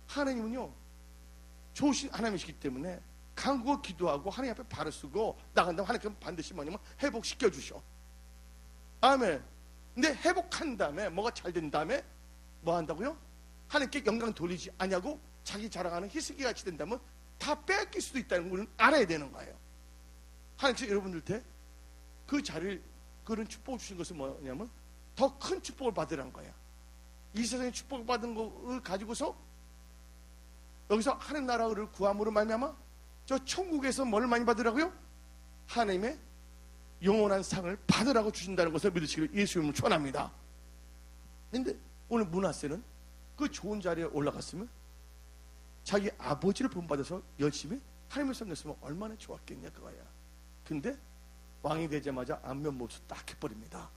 하나님은요, 좋으신 하나님이시기 때문에 간구고 기도하고 하나님 앞에 발을 쓰고 나간다면 하나님께서 반드시 뭐냐면 회복시켜 주셔. 아멘. 근데 회복한 다음에 뭐가 잘 된 다음에 뭐 한다고요? 하나님께 영광 돌리지 않냐고 자기 자랑하는 희스기 같이 된다면 다 뺏길 수도 있다는 걸 알아야 되는 거예요. 하나님께서 여러분들한테 그 자리를, 그런 축복을 주신 것은 뭐냐면 더 큰 축복을 받으라는 거야. 이 세상에 축복을 받은 것을 가지고서 여기서 하나님 나라를 구함으로 말미암아 저 천국에서 뭘 많이 받으라고요? 하나님의 영원한 상을 받으라고 주신다는 것을 믿으시기를 예수 이름으로 축원합니다. 그런데 오늘 므낫세는 그 좋은 자리에 올라갔으면 자기 아버지를 본받아서 열심히 하나님을 섬겼으면 얼마나 좋았겠냐 그거야. 근데 왕이 되자마자 안면모습 딱 해버립니다.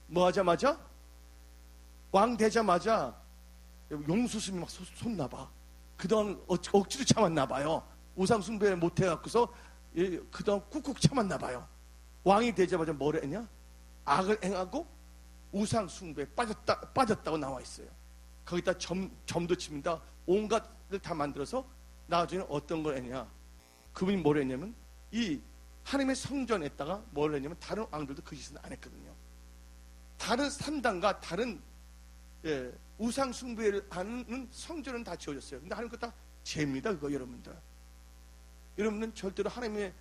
뭐 하자마자? 왕 되자마자 용수스님이 막 솟나봐. 그동안 억지로 참았나봐요. 우상숭배 못해갖고서 그동안 꾹꾹 참았나봐요. 왕이 되자마자 뭘 했냐? 악을 행하고 우상숭배에 빠졌다고 나와 있어요. 거기다 점도 칩니다. 온갖을 다 만들어서 나중에 어떤 걸 했냐? 그분이 뭘 했냐면 이 하나님의 성전에다가 뭘 했냐면 다른 왕들도 그 짓은 안 했거든요. 다른 산당과 다른 우상 숭배를 하는 성전은 다 지어졌어요. 근데 하나님 거 다 죄입니다. 그거 여러분들. 여러분은 절대로 하나님의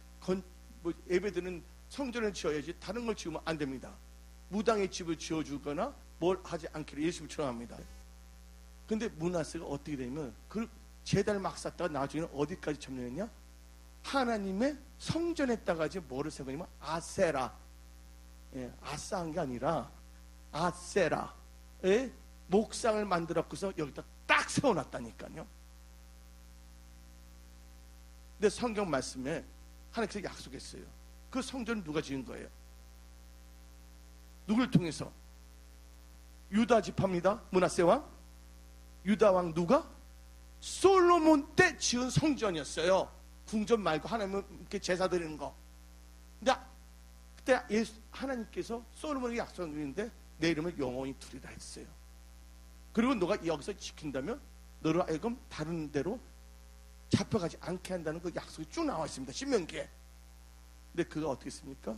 예배드리는 성전을 지어야지 다른 걸 지으면 안 됩니다. 무당의 집을 지어주거나 뭘 하지 않기를 예수님을 축원합니다. 근데 므낫세가 어떻게 되냐면 그 제단을 막 쌓다가 나중에는 어디까지 점령했냐? 하나님의 성전에다가 이제 뭐를 세우냐면 아세라. 아싸한 게 아니라 아세라의 목상을 만들었고서 여기다 딱 세워놨다니까요. 근데 성경 말씀에 하나님께서 약속했어요. 그 성전은 누가 지은 거예요? 누굴 통해서? 유다 지파입니다. 므낫세 왕. 유다 왕 누가? 솔로몬 때 지은 성전이었어요. 궁전 말고 하나님께 제사 드리는 거. 근데 그때 하나님께서 솔로몬에게 약속했는데 내 이름을 영원히 두리라 했어요. 그리고 너가 여기서 지킨다면 너를 하여금 다른 데로 잡혀가지 않게 한다는 그 약속이 쭉 나와 있습니다. 신명기에. 근데 그가 어떻게 했습니까?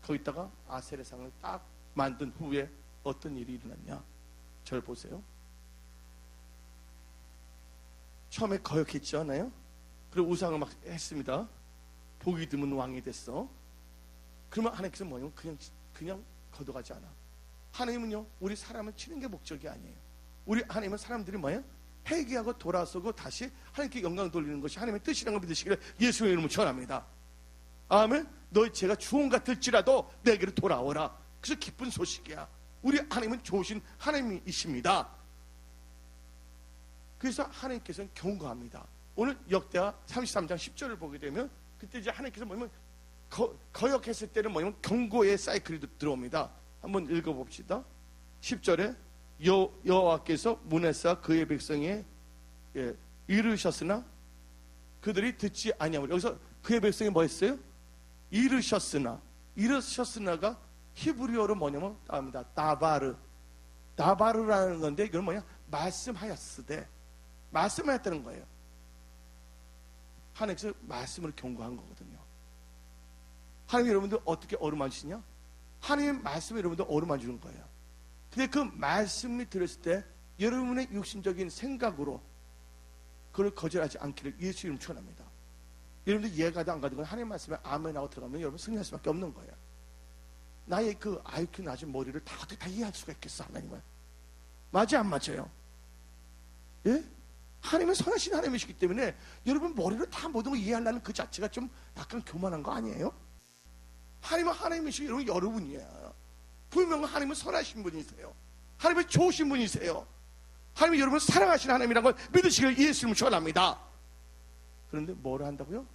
거기다가 아세라상을 딱 만든 후에 어떤 일이 일어났냐? 저를 보세요. 처음에 거역했지 않아요? 그리고 우상을 막 했습니다. 복이 드문 왕이 됐어. 그러면 하나님께서 뭐냐면 그냥 걷어가지 않아. 하나님은요, 우리 사람을 치는 게 목적이 아니에요. 우리 하나님은 사람들이 뭐예요? 회개하고 돌아서고 다시 하나님께 영광 돌리는 것이 하나님의 뜻이라는 걸 믿으시기를 예수의 이름으로 축원합니다. 아멘. 너희 죄가 주홍 같을지라도 내게로 돌아오라. 그래서 기쁜 소식이야. 우리 하나님은 좋으신 하나님이십니다. 그래서 하나님께서는 경고합니다. 오늘 역대하 33장 10절을 보게 되면 그때 이제 하나님께서 뭐냐면 거역했을 때는 뭐냐면 경고의 사이클이 들어옵니다. 한번 읽어봅시다. 10절에 여호와께서 므낫세와 그의 백성에 이르셨으나 그들이 듣지 아니하므로. 여기서 그의 백성이 뭐 했어요? 이르셨으나가 히브리어로 뭐냐면 다바르라는 건데 이건 뭐냐? 말씀하였으되, 말씀하였다는 거예요. 하나님께서 말씀을 경고한 거거든요. 하나님 여러분들 어떻게 어루만지시냐? 하나님의 말씀을 여러분들 어루만지는 거예요. 근데 그 말씀이 들었을 때 여러분의 육신적인 생각으로 그걸 거절하지 않기를 예수 이름 축원합니다. 여러분들 이해가도 안 가도 하나님 말씀에 아멘하고 들어가면 여러분 승리할 수밖에 없는 거예요. 나의 그 IQ 낮은 머리를 다 어떻게 다 이해할 수가 있겠어, 하나님은? 맞아 안 맞아요? 예? 하나님은 선하신 하나님이시기 때문에 여러분 머리를 다 모든 걸 이해하려는 그 자체가 좀 약간 교만한 거 아니에요? 하나님은 하나님이시고 여러분 여러분이에요. 분명 하나님은 선하신 분이세요. 하나님은 좋으신 분이세요. 하나님이 여러분을 사랑하시는 하나님이라는 걸 믿으시길 예수님을 축원합니다. 그런데 뭐를 한다고요?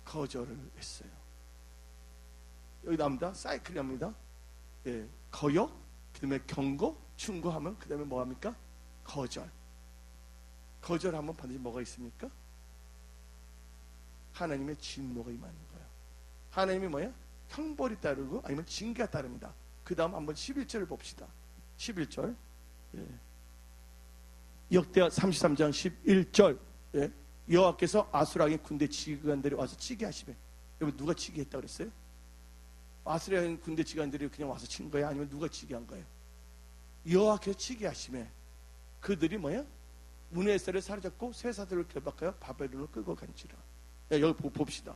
거절을 했어요. 여기 나옵니다. 사이클이 합니다. 예, 거역, 그 다음에 경고, 충고하면 그 다음에 뭐합니까? 거절. 거절하면 반드시 뭐가 있습니까? 하나님의 진노가 임하는 거예요. 하나님이 뭐야? 형벌이 따르고 아니면 징계가 따릅니다. 그 다음 한번 11절을 봅시다. 11절. 예. 역대하 33장 11절. 예. 여호와께서 아수라의 군대 지휘관들이 와서 치게 하시매. 여러분 누가 치게 했다고 그랬어요? 아수라의 군대 지휘관들이 그냥 와서 친 거야? 아니면 누가 치게 한 거예요? 여호와께서 치게 하시매. 그들이 뭐야? 문에서를 사로잡고 쇠사들을 결박하여 바벨론을 끌고 간지라. 예, 여기 봅시다.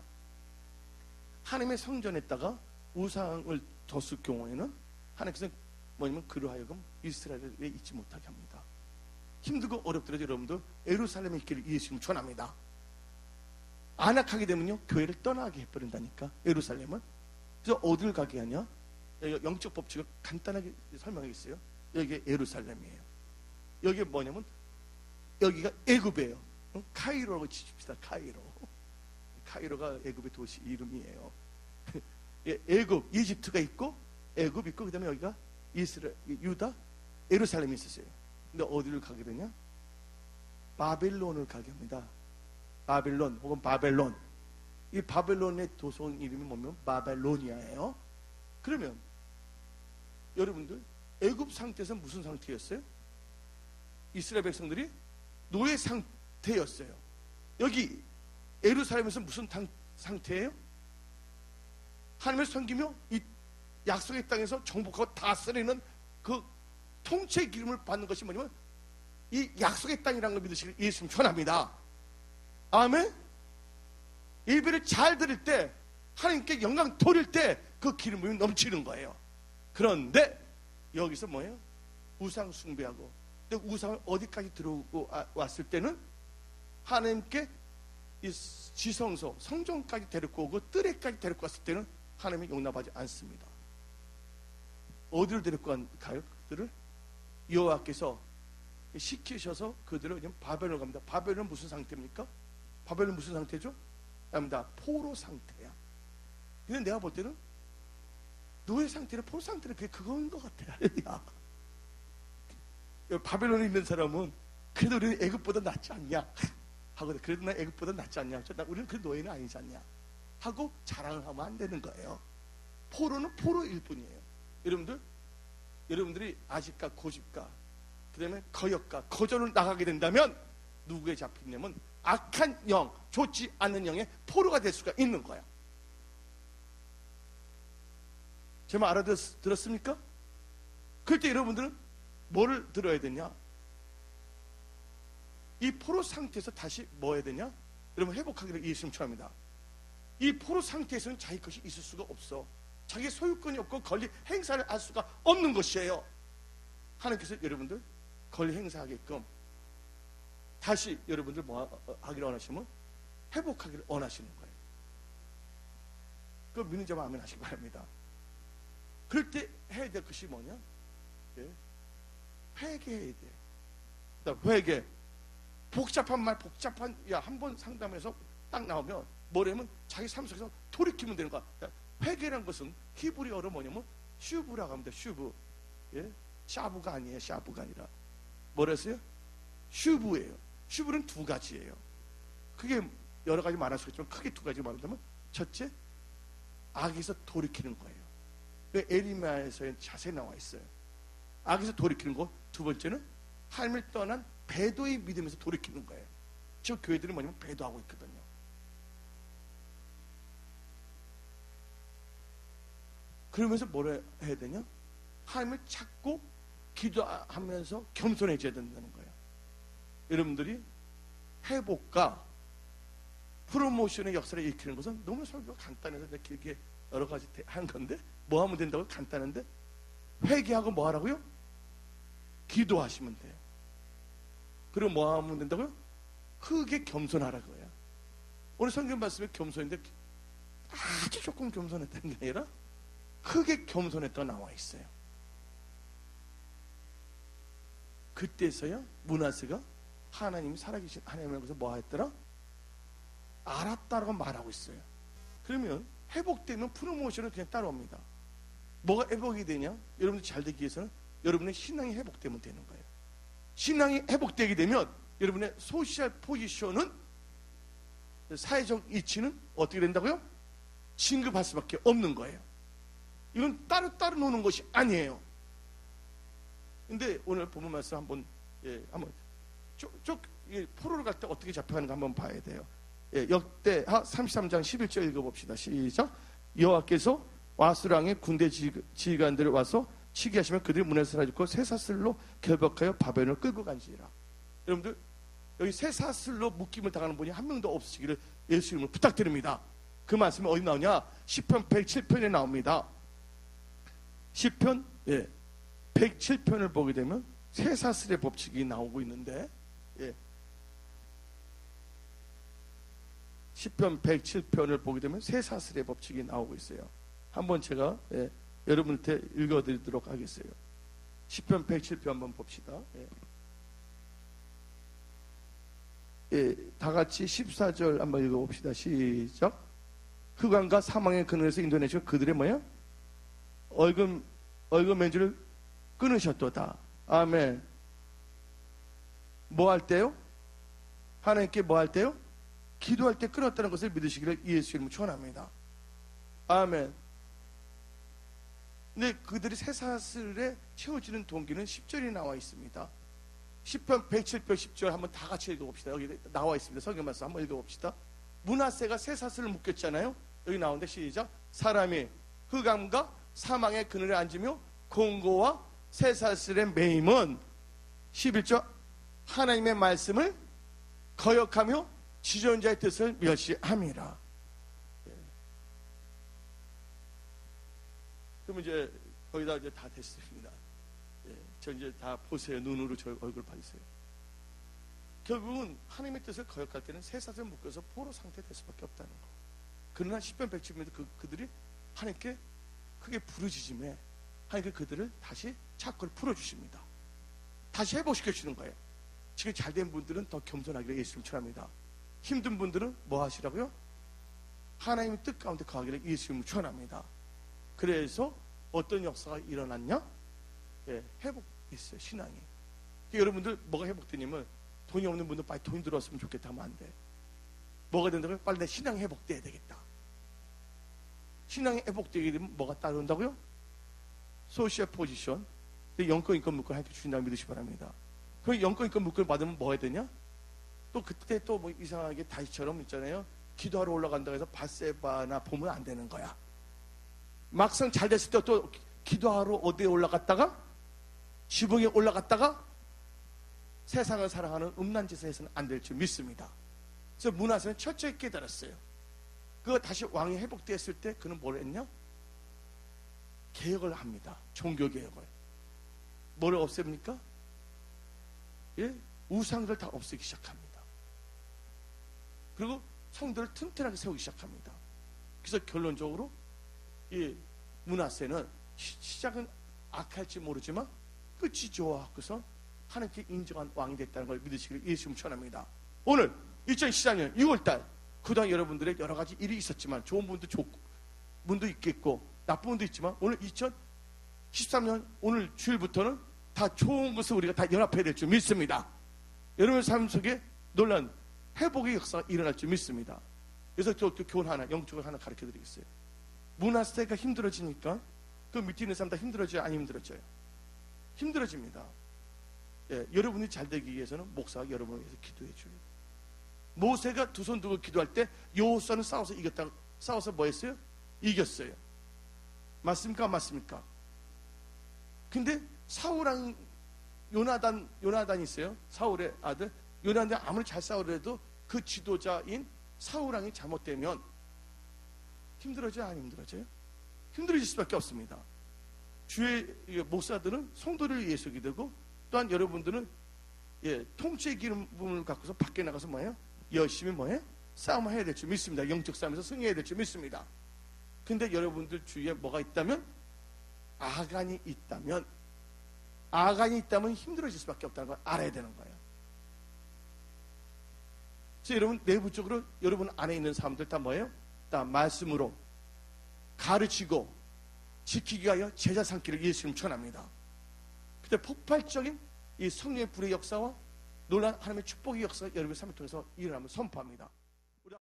하나님의 성전에다가 우상을 뒀을 경우에는 하나님께서 뭐냐면 그로 하여금 이스라엘에 있지 못하게 합니다. 힘들고 어렵더라도 여러분들 예루살렘에 있기를 예수님 전합니다. 안악하게 되면요 교회를 떠나게 해버린다니까. 예루살렘은. 그래서 어딜 가게 하냐? 영적 법칙을 간단하게 설명하겠어요. 여기 예루살렘이에요. 여기 뭐냐면 여기가 애굽이에요. 카이로라고 치십시다. 카이로가 애굽의 도시 이름이에요. 애굽, 이집트가 있고 애굽 있고 그다음에 여기가 이스라엘, 유다, 예루살렘이 있었어요. 근데 어디를 가게 되냐? 바벨론을 가게 합니다. 바벨론 혹은 바벨론. 이 바벨론의 도성 이름이 뭐냐면 바벨로니아예요. 그러면 여러분들 애굽 상태에서 무슨 상태였어요? 이스라엘 백성들이 노예 상태였어요. 여기 예루살렘에서 무슨 상태예요? 하나님을 섬기며 이 약속의 땅에서 정복하고 다스리는 그 통치의 기름을 받는 것이 뭐냐면 이 약속의 땅이라는 걸 믿으시길 예수님 전합니다. 아멘. 예배를 잘 드릴 때 하나님께 영광 돌릴 때 그 기름 부음이 넘치는 거예요. 그런데 여기서 뭐예요? 우상 숭배하고. 근데 우상을 어디까지 들어오고 왔을 때는 하나님께 이 지성소 성전까지 데리고 오고 뜰에까지 데리고 왔을 때는 하나님이 용납하지 않습니다. 어디를 데리고 가요? 그들을 여호와께서 시키셔서 그들을 그냥 바벨론 갑니다. 바벨론은 무슨 상태입니까? 바벨론 무슨 상태죠? 합니다. 포로 상태야. 근데 내가 볼 때는 노예 상태는 포로 상태는 그건 것 같아요. 바벨론에 있는 사람은 그래도 우리는 애굽보다 낫지 않냐 하거든. 그래도 나 애굽보다 낫지 않냐. 우리는 그 노예는 아니지 않냐 하고 자랑을 하면 안 되는 거예요. 포로는 포로일 뿐이에요. 여러분들이 아집가 고집가 그 다음에 거역가 거절을 나가게 된다면 누구에 잡히냐면 악한 영, 좋지 않는 영의 포로가 될 수가 있는 거야. 제 말 알아들었습니까? 그럴 때 여러분들은 뭐를 들어야 되냐? 이 포로 상태에서 다시 뭐 해야 되냐? 여러분 회복하기를 예수님 축원합니다. 이 포로 상태에서는 자기 것이 있을 수가 없어. 자기 소유권이 없고 권리 행사를 할 수가 없는 것이에요. 하나님께서 여러분들 권리 행사하게끔 다시 여러분들 뭐 하기를 원하시면 회복하기를 원하시는 거예요. 그걸 믿는 자만 아멘 하시기 바랍니다. 그럴 때 해야 될 것이 뭐냐? 예? 회개해야 돼. 그다음 회개. 복잡한 말, 한 번 상담해서 딱 나오면 뭐냐면 자기 삶 속에서 돌이키면 되는 거야. 회개라는 것은 히브리어로 뭐냐면 슈브라고 합니다. 슈브. 예? 샤브가 아니에요. 샤브가 아니라. 뭐랬어요? 슈브예요. 슈브는 두 가지예요. 크게 여러 가지 말할 수 있지만 크게 두 가지 말한다면 첫째, 악에서 돌이키는 거예요. 에리미야에서의 자세히 나와 있어요. 악에서 돌이키는 거. 두 번째는 하나님을 떠난 배도의 믿음에서 돌이키는 거예요. 지금 교회들이 뭐냐면 배도하고 있거든요. 그러면서 뭐라 해야 되냐? 하나님을 찾고 기도하면서 겸손해져야 된다는 거예요. 여러분들이 회복과 프로모션의 역사를 일으키는 것은 너무 설교가 간단해서 내가 길게 여러 가지 한 건데 뭐 하면 된다고? 간단한데 회개하고 뭐 하라고요? 기도하시면 돼요. 그리고 뭐 하면 된다고요? 크게 겸손하라고요. 오늘 성경 말씀에 겸손인데 아주 조금 겸손했다는 게 아니라 크게 겸손했다고 나와 있어요. 그때서야 므낫세가 하나님이 살아계신 하나님에 대해서 뭐 했더라? 알았다라고 말하고 있어요. 그러면 회복되면 프로모션은 그냥 따라옵니다. 뭐가 회복이 되냐? 여러분들 잘 되기 위해서는 여러분의 신앙이 회복되면 되는 거예요. 신앙이 회복되게 되면 여러분의 소셜 포지션은, 사회적 이치는 어떻게 된다고요? 진급할 수밖에 없는 거예요. 이건 따로 노는 것이 아니에요. 근데 오늘 본문 말씀 한번 포로를 갈 때 어떻게 잡혀가는가 한번 봐야 돼요. 역대하 33장 11절 읽어봅시다. 시작. 여호와께서 와수랑의 군대 지휘관들을 와서 치게 하시면 그들이 문에서 사라졌고 쇠사슬로 결박하여 바벨론을 끌고 간지라. 여러분들 여기 쇠사슬로 묶임을 당하는 분이 한 명도 없으시기를 예수 이름으로 부탁드립니다. 그 말씀이 어디 나오냐? 시편 107편에 나옵니다. 시편 107편을 보게 되면 쇠사슬의 법칙이 나오고 있는데, 시편 107편을 보게 되면 쇠사슬의 법칙이 나오고 있어요. 한번 제가 여러분한테 읽어드리도록 하겠어요. 시편 107편 한번 봅시다. 다 같이 14절 한번 읽어봅시다. 시작. 흑암과 사망의 그늘에서 인도내시고 그들의 뭐야? 얼금 맨주를 끊으셨도다. 아멘. 뭐 할 때요? 하나님께 뭐 할 때요? 기도할 때 끊었다는 것을 믿으시기를 예수 이름으로 축원합니다. 아멘. 근데 그들이 쇠사슬에 채워지는 동기는 10절이 나와 있습니다. 시편 107편 10절 한번 다 같이 읽어봅시다. 여기 나와 있습니다. 성경 말씀 한번 읽어봅시다. 므낫세가 쇠사슬을 묶였잖아요. 여기 나오는데 시작. 사람이 흑암과 사망의 그늘에 앉으며 공고와 쇠사슬의 매임은 11절 하나님의 말씀을 거역하며 지존자의 뜻을 멸시함이라. 그럼 이제 거기다 이제 다 됐습니다. 저 이제 다 보세요. 눈으로 저 얼굴 봐주세요. 결국은 하나님의 뜻을 거역할 때는 쇠사슬을 묶여서 포로 상태 될 수밖에 없다는 거. 그러나 10편 107편에서 그들이 하나님께 크게 부르짖음에 하나님께 그들을 다시 착고를 풀어주십니다. 다시 회복시켜 주는 거예요. 지금 잘된 분들은 더 겸손하기를 예수님 축원합니다. 힘든 분들은 뭐 하시라고요? 하나님의 뜻 가운데 거하기를 예수님 축원합니다. 그래서 어떤 역사가 일어났냐? 회복했어요. 신앙이. 여러분들 뭐가 회복되냐면 돈이 없는 분들 빨리 돈 들어왔으면 좋겠다 하면 안 돼. 뭐가 된다고요? 빨리 내 신앙이 회복돼야 되겠다. 신앙이 회복되게 되면 뭐가 따라온다고요? 소셜 포지션, 영권 인권 물권 하나님께 주신다고 믿으시기 바랍니다. 그 영권 인권 물권을 받으면 뭐 해야 되냐? 또 그때 또 뭐 이상하게 다시처럼 있잖아요. 기도하러 올라간다고 해서 바세바나 보면 안 되는 거야. 막상 잘 됐을 때 또 기도하러 어디에 올라갔다가 지붕에 올라갔다가 세상을 살아가는 음란 짓을 해서는 안 될 줄 믿습니다. 그래서 므낫세는 철저히 깨달았어요. 그거 다시 왕이 회복됐을 때 그는 뭘 했냐? 개혁을 합니다. 종교 개혁을. 뭐를 없앱니까? 우상들 다 없애기 시작합니다. 그리고 성들을 튼튼하게 세우기 시작합니다. 그래서 결론적으로 이 므낫세는 시작은 악할지 모르지만 끝이 좋아갖고서 하나님께 인정한 왕이 됐다는 걸 믿으시기를 예수님 축원합니다. 오늘 2014년 6월달 그동안 여러분들의 여러 가지 일이 있었지만 좋은 분도 분도 있겠고 나쁜 분도 있지만 오늘 2013년 오늘 주일부터는 다 좋은 것을 우리가 다 연합해야 될 줄 믿습니다. 여러분의 삶 속에 놀란 회복의 역사가 일어날 줄 믿습니다. 그래서 저 교훈 하나, 영적을 하나 가르쳐 드리겠어요. 므낫세가 힘들어지니까 그 밑에 있는 사람 다 힘들어져요? 안 힘들어져요? 힘들어집니다. 여러분이 잘 되기 위해서는 목사가 여러분을 위해서 기도해 줘요. 모세가 두 손 들고 기도할 때 여호수아는 싸워서 이겼다. 싸워서 뭐 했어요? 이겼어요. 맞습니까? 안 맞습니까? 근데 사울랑 요나단이 있어요. 사울의 아들. 요나단이 아무리 잘 싸우더라도 그 지도자인 사울왕이 잘못되면 힘들어져요? 안 힘들어져요? 힘들어질 수밖에 없습니다. 주의 목사들은 성도를 위해서 기도고 또한 여러분들은 통치의 기름을 갖고서 밖에 나가서 뭐예요? 열심히 뭐예요? 싸움을 해야 될 줄 믿습니다. 영적 싸움에서 승리해야 될 줄 믿습니다. 근데 여러분들 주위에 뭐가 있다면 아간이 있다면 아간이 있다면 힘들어질 수밖에 없다는 걸 알아야 되는 거예요. 그래서 여러분 내부적으로 여러분 안에 있는 사람들 다 뭐예요? 다 말씀으로 가르치고 지키기 위하여 제자 삼기를 예수님 전합니다. 그때 폭발적인 이 성령의 불의 역사와 놀라운 하나님의 축복의 역사가 여러분의 삶을 통해서 일어나면 선포합니다.